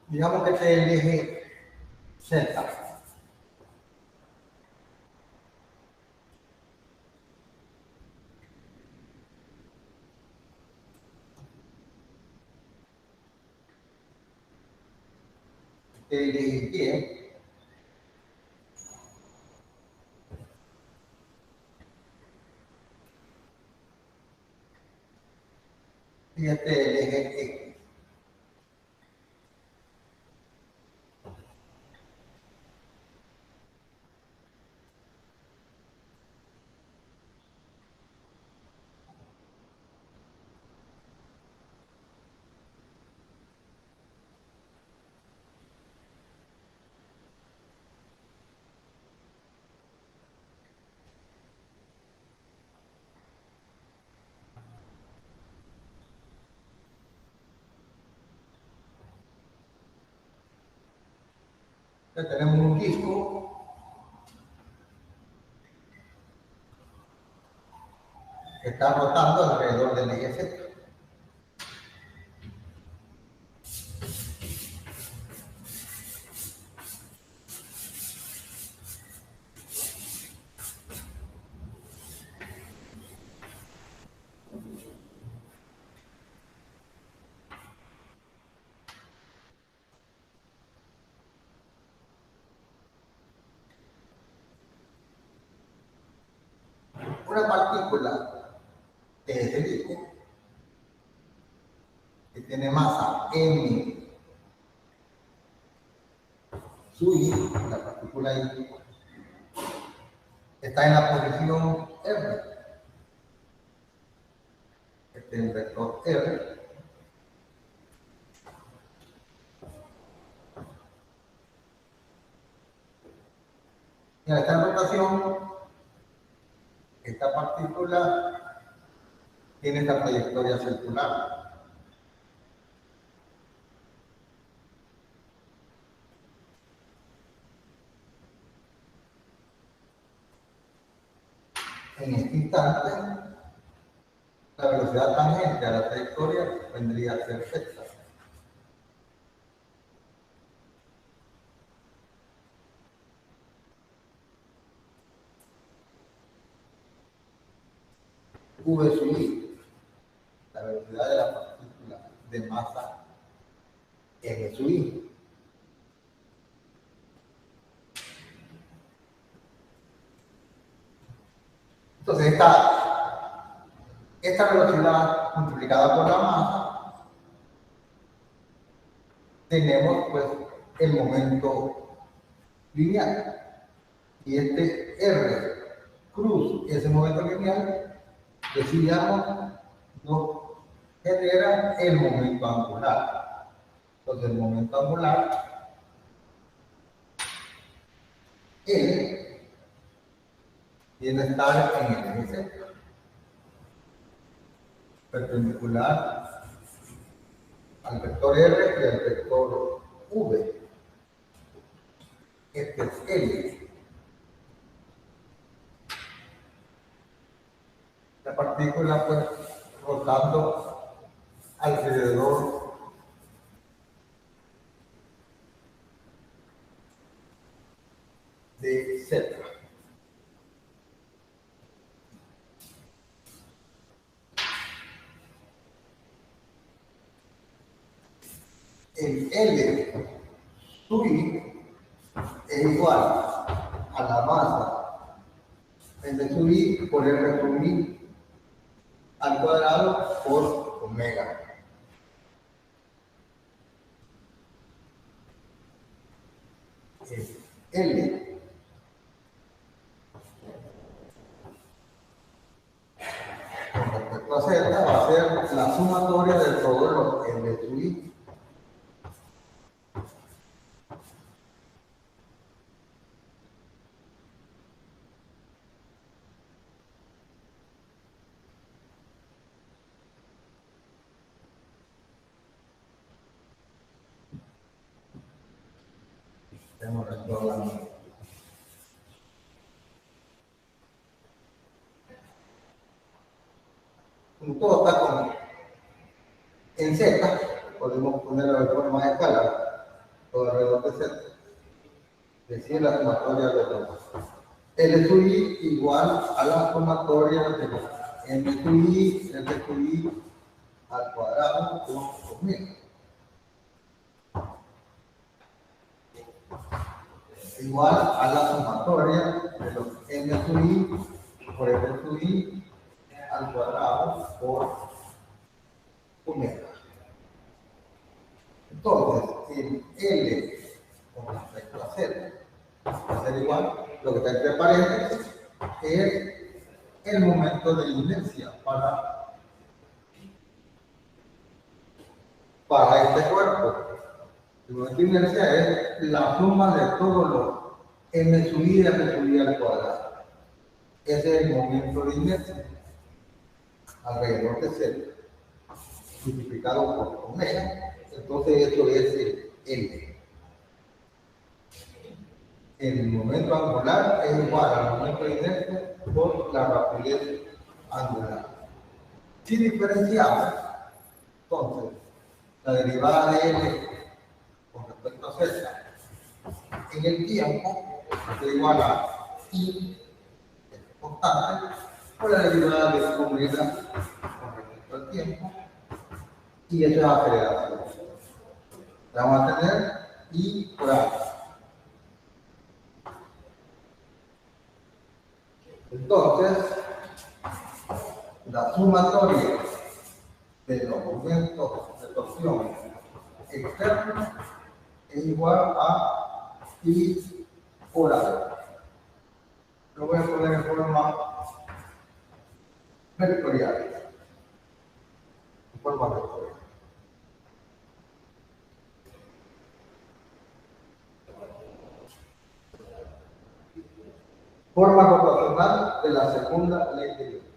Digamos que este es el eje Z. El eje Y y este es el eje X. Entonces tenemos un disco que está rotando alrededor del eje Z. Una partícula de ese disco que tiene masa m su i, la partícula i, está en la posición r. Este es el vector r. Y al estar en rotación, esta partícula tiene esta trayectoria circular. En este instante, la velocidad tangente a la trayectoria vendría a ser z. V sub i, la velocidad de la partícula de masa m sub i. Entonces, esta velocidad multiplicada por la masa, tenemos pues el momento lineal. Y este R cruz, ese momento lineal, decíamos, nos genera el momento angular. Entonces, el momento angular, L, viene a estar en el eje Z, perpendicular al vector R y al vector V. Este es L. La partícula pues rotando alrededor de Z. El L sub i es igual a la masa L sub i por R sub i al cuadrado por omega. L con respecto a Z va a ser la sumatoria de todos los L sub i. Tenemos el programa. Todo está en Z, podemos ponerlo de forma de escala. Z. Es decir, la sumatoria de los L sub I igual a la sumatoria de los M sub I, L sub I al cuadrado por 2000. Igual a la sumatoria de los M sub I por L sub I al cuadrado por omega. Entonces, el L con respecto a Z va a ser igual, lo que está entre paréntesis es el momento de inercia para este cuerpo. El momento de inercia es la suma de todos los M sub I al cuadrado. Ese es el momento de inercia alrededor de Z, multiplicado por omega. Entonces, eso es el L. El momento angular es igual al momento de inercia por la rapidez angular. Si diferenciamos, entonces, la derivada de L con respecto a Z en el tiempo es igual a I, que es constante, por la derivada de omega con respecto al tiempo, y eso es aceleración. Vamos a tener I por A. Entonces, la sumatoria de los momentos de torsión externos es igual a I por A. Lo voy a poner en forma vectorial. Forma rotacional de la segunda ley de Newton.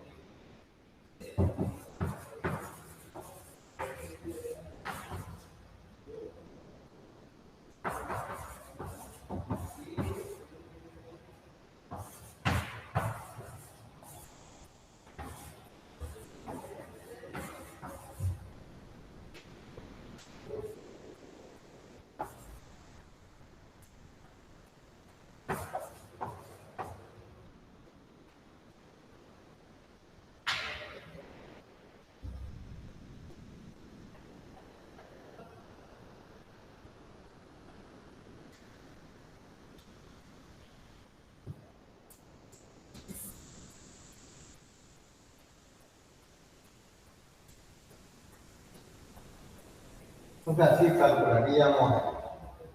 Entonces así calcularíamos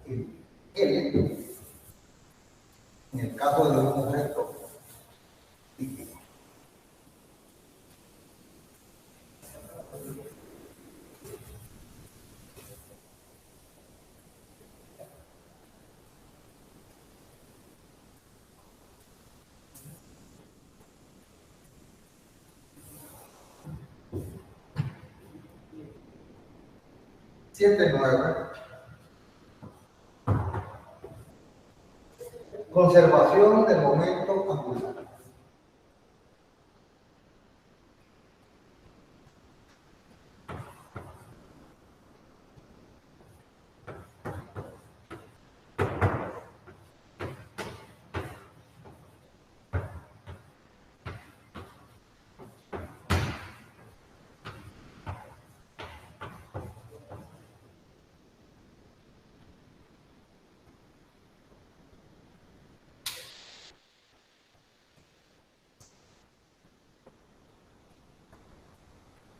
el L en el caso de un objeto típico. Siete nueve. Conservación del momento angular.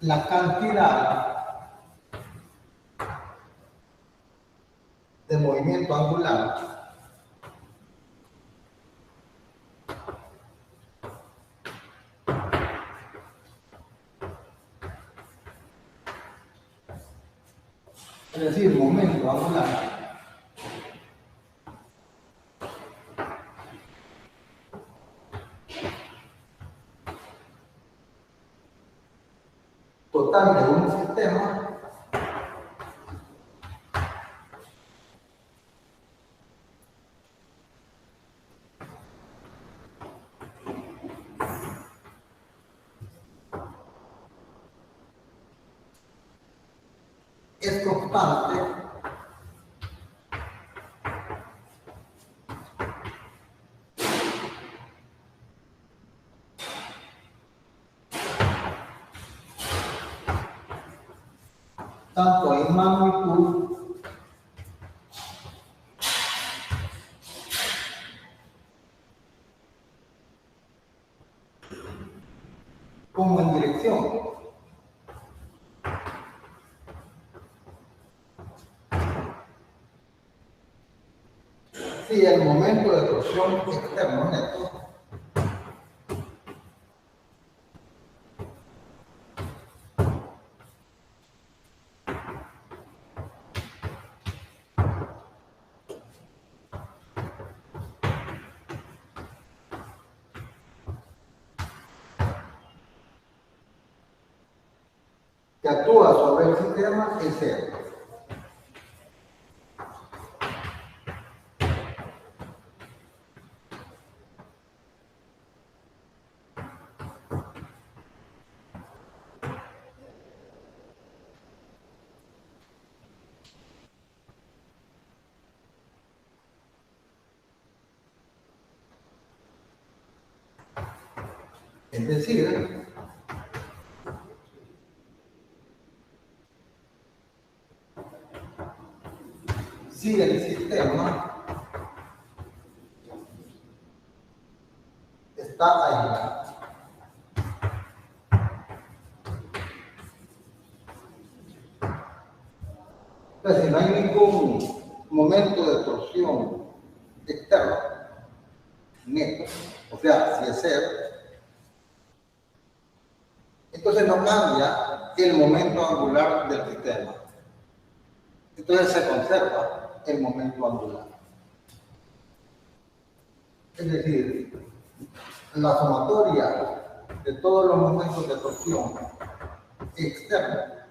La cantidad de movimiento angular es decir, momento angular total de un sistema es constante tanto en magnitud como en dirección. Si el momento de torsión externo neto que actúa sobre el sistema es cero. Es decir, si el sistema está aislado, entonces si no hay ningún momento de torsión externo neto, o sea, si es cero, entonces no cambia el momento angular del sistema. Entonces se conserva el momento angular. Es decir, la sumatoria de todos los momentos de torsión externa,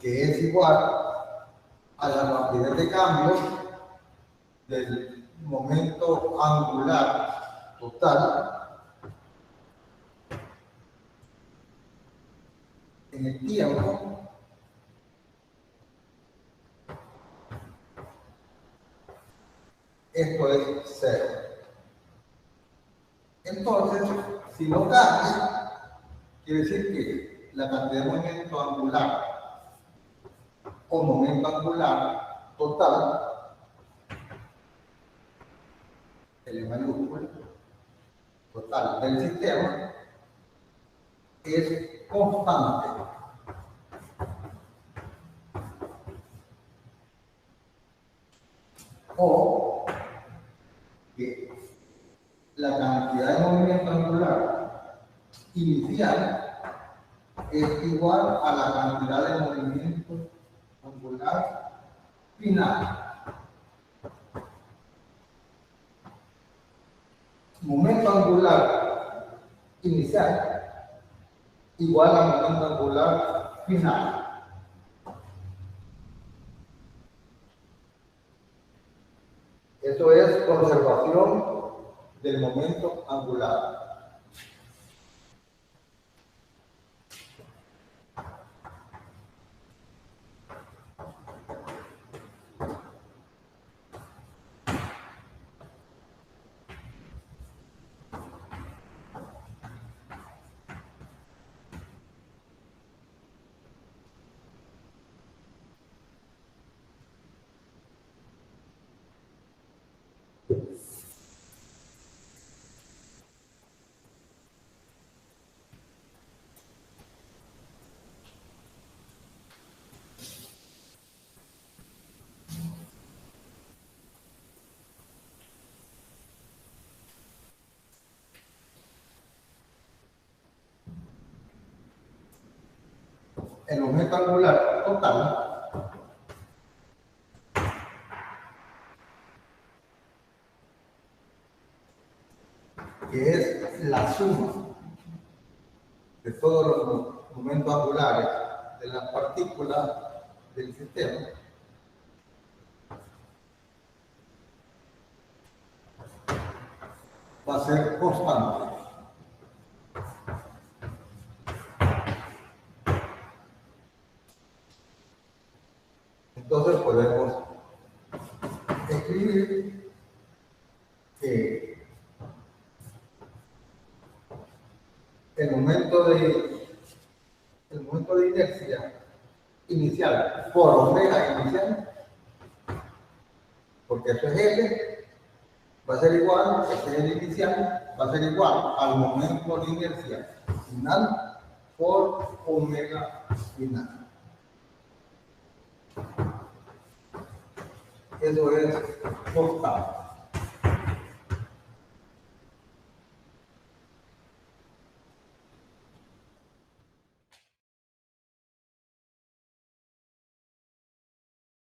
que es igual a la rapidez de cambio del momento angular total en el tiempo esto es cero. Entonces, si no cambia, quiere decir que la cantidad de momento angular o momento angular total, el mayúsculo total del sistema, es constante. O que la cantidad de movimiento angular inicial es igual a la cantidad de movimiento angular final. Momento angular inicial igual a momento angular final. Eso es conservación del momento angular. El momento angular total que es la suma de todos los momentos angulares de las partículas del sistema, va a ser constante. Entonces podemos escribir que el momento de inercia inicial por omega inicial, porque eso es L, va a ser igual, este es el inicial, va a ser igual al momento de inercia final por omega final. Eso es octavo.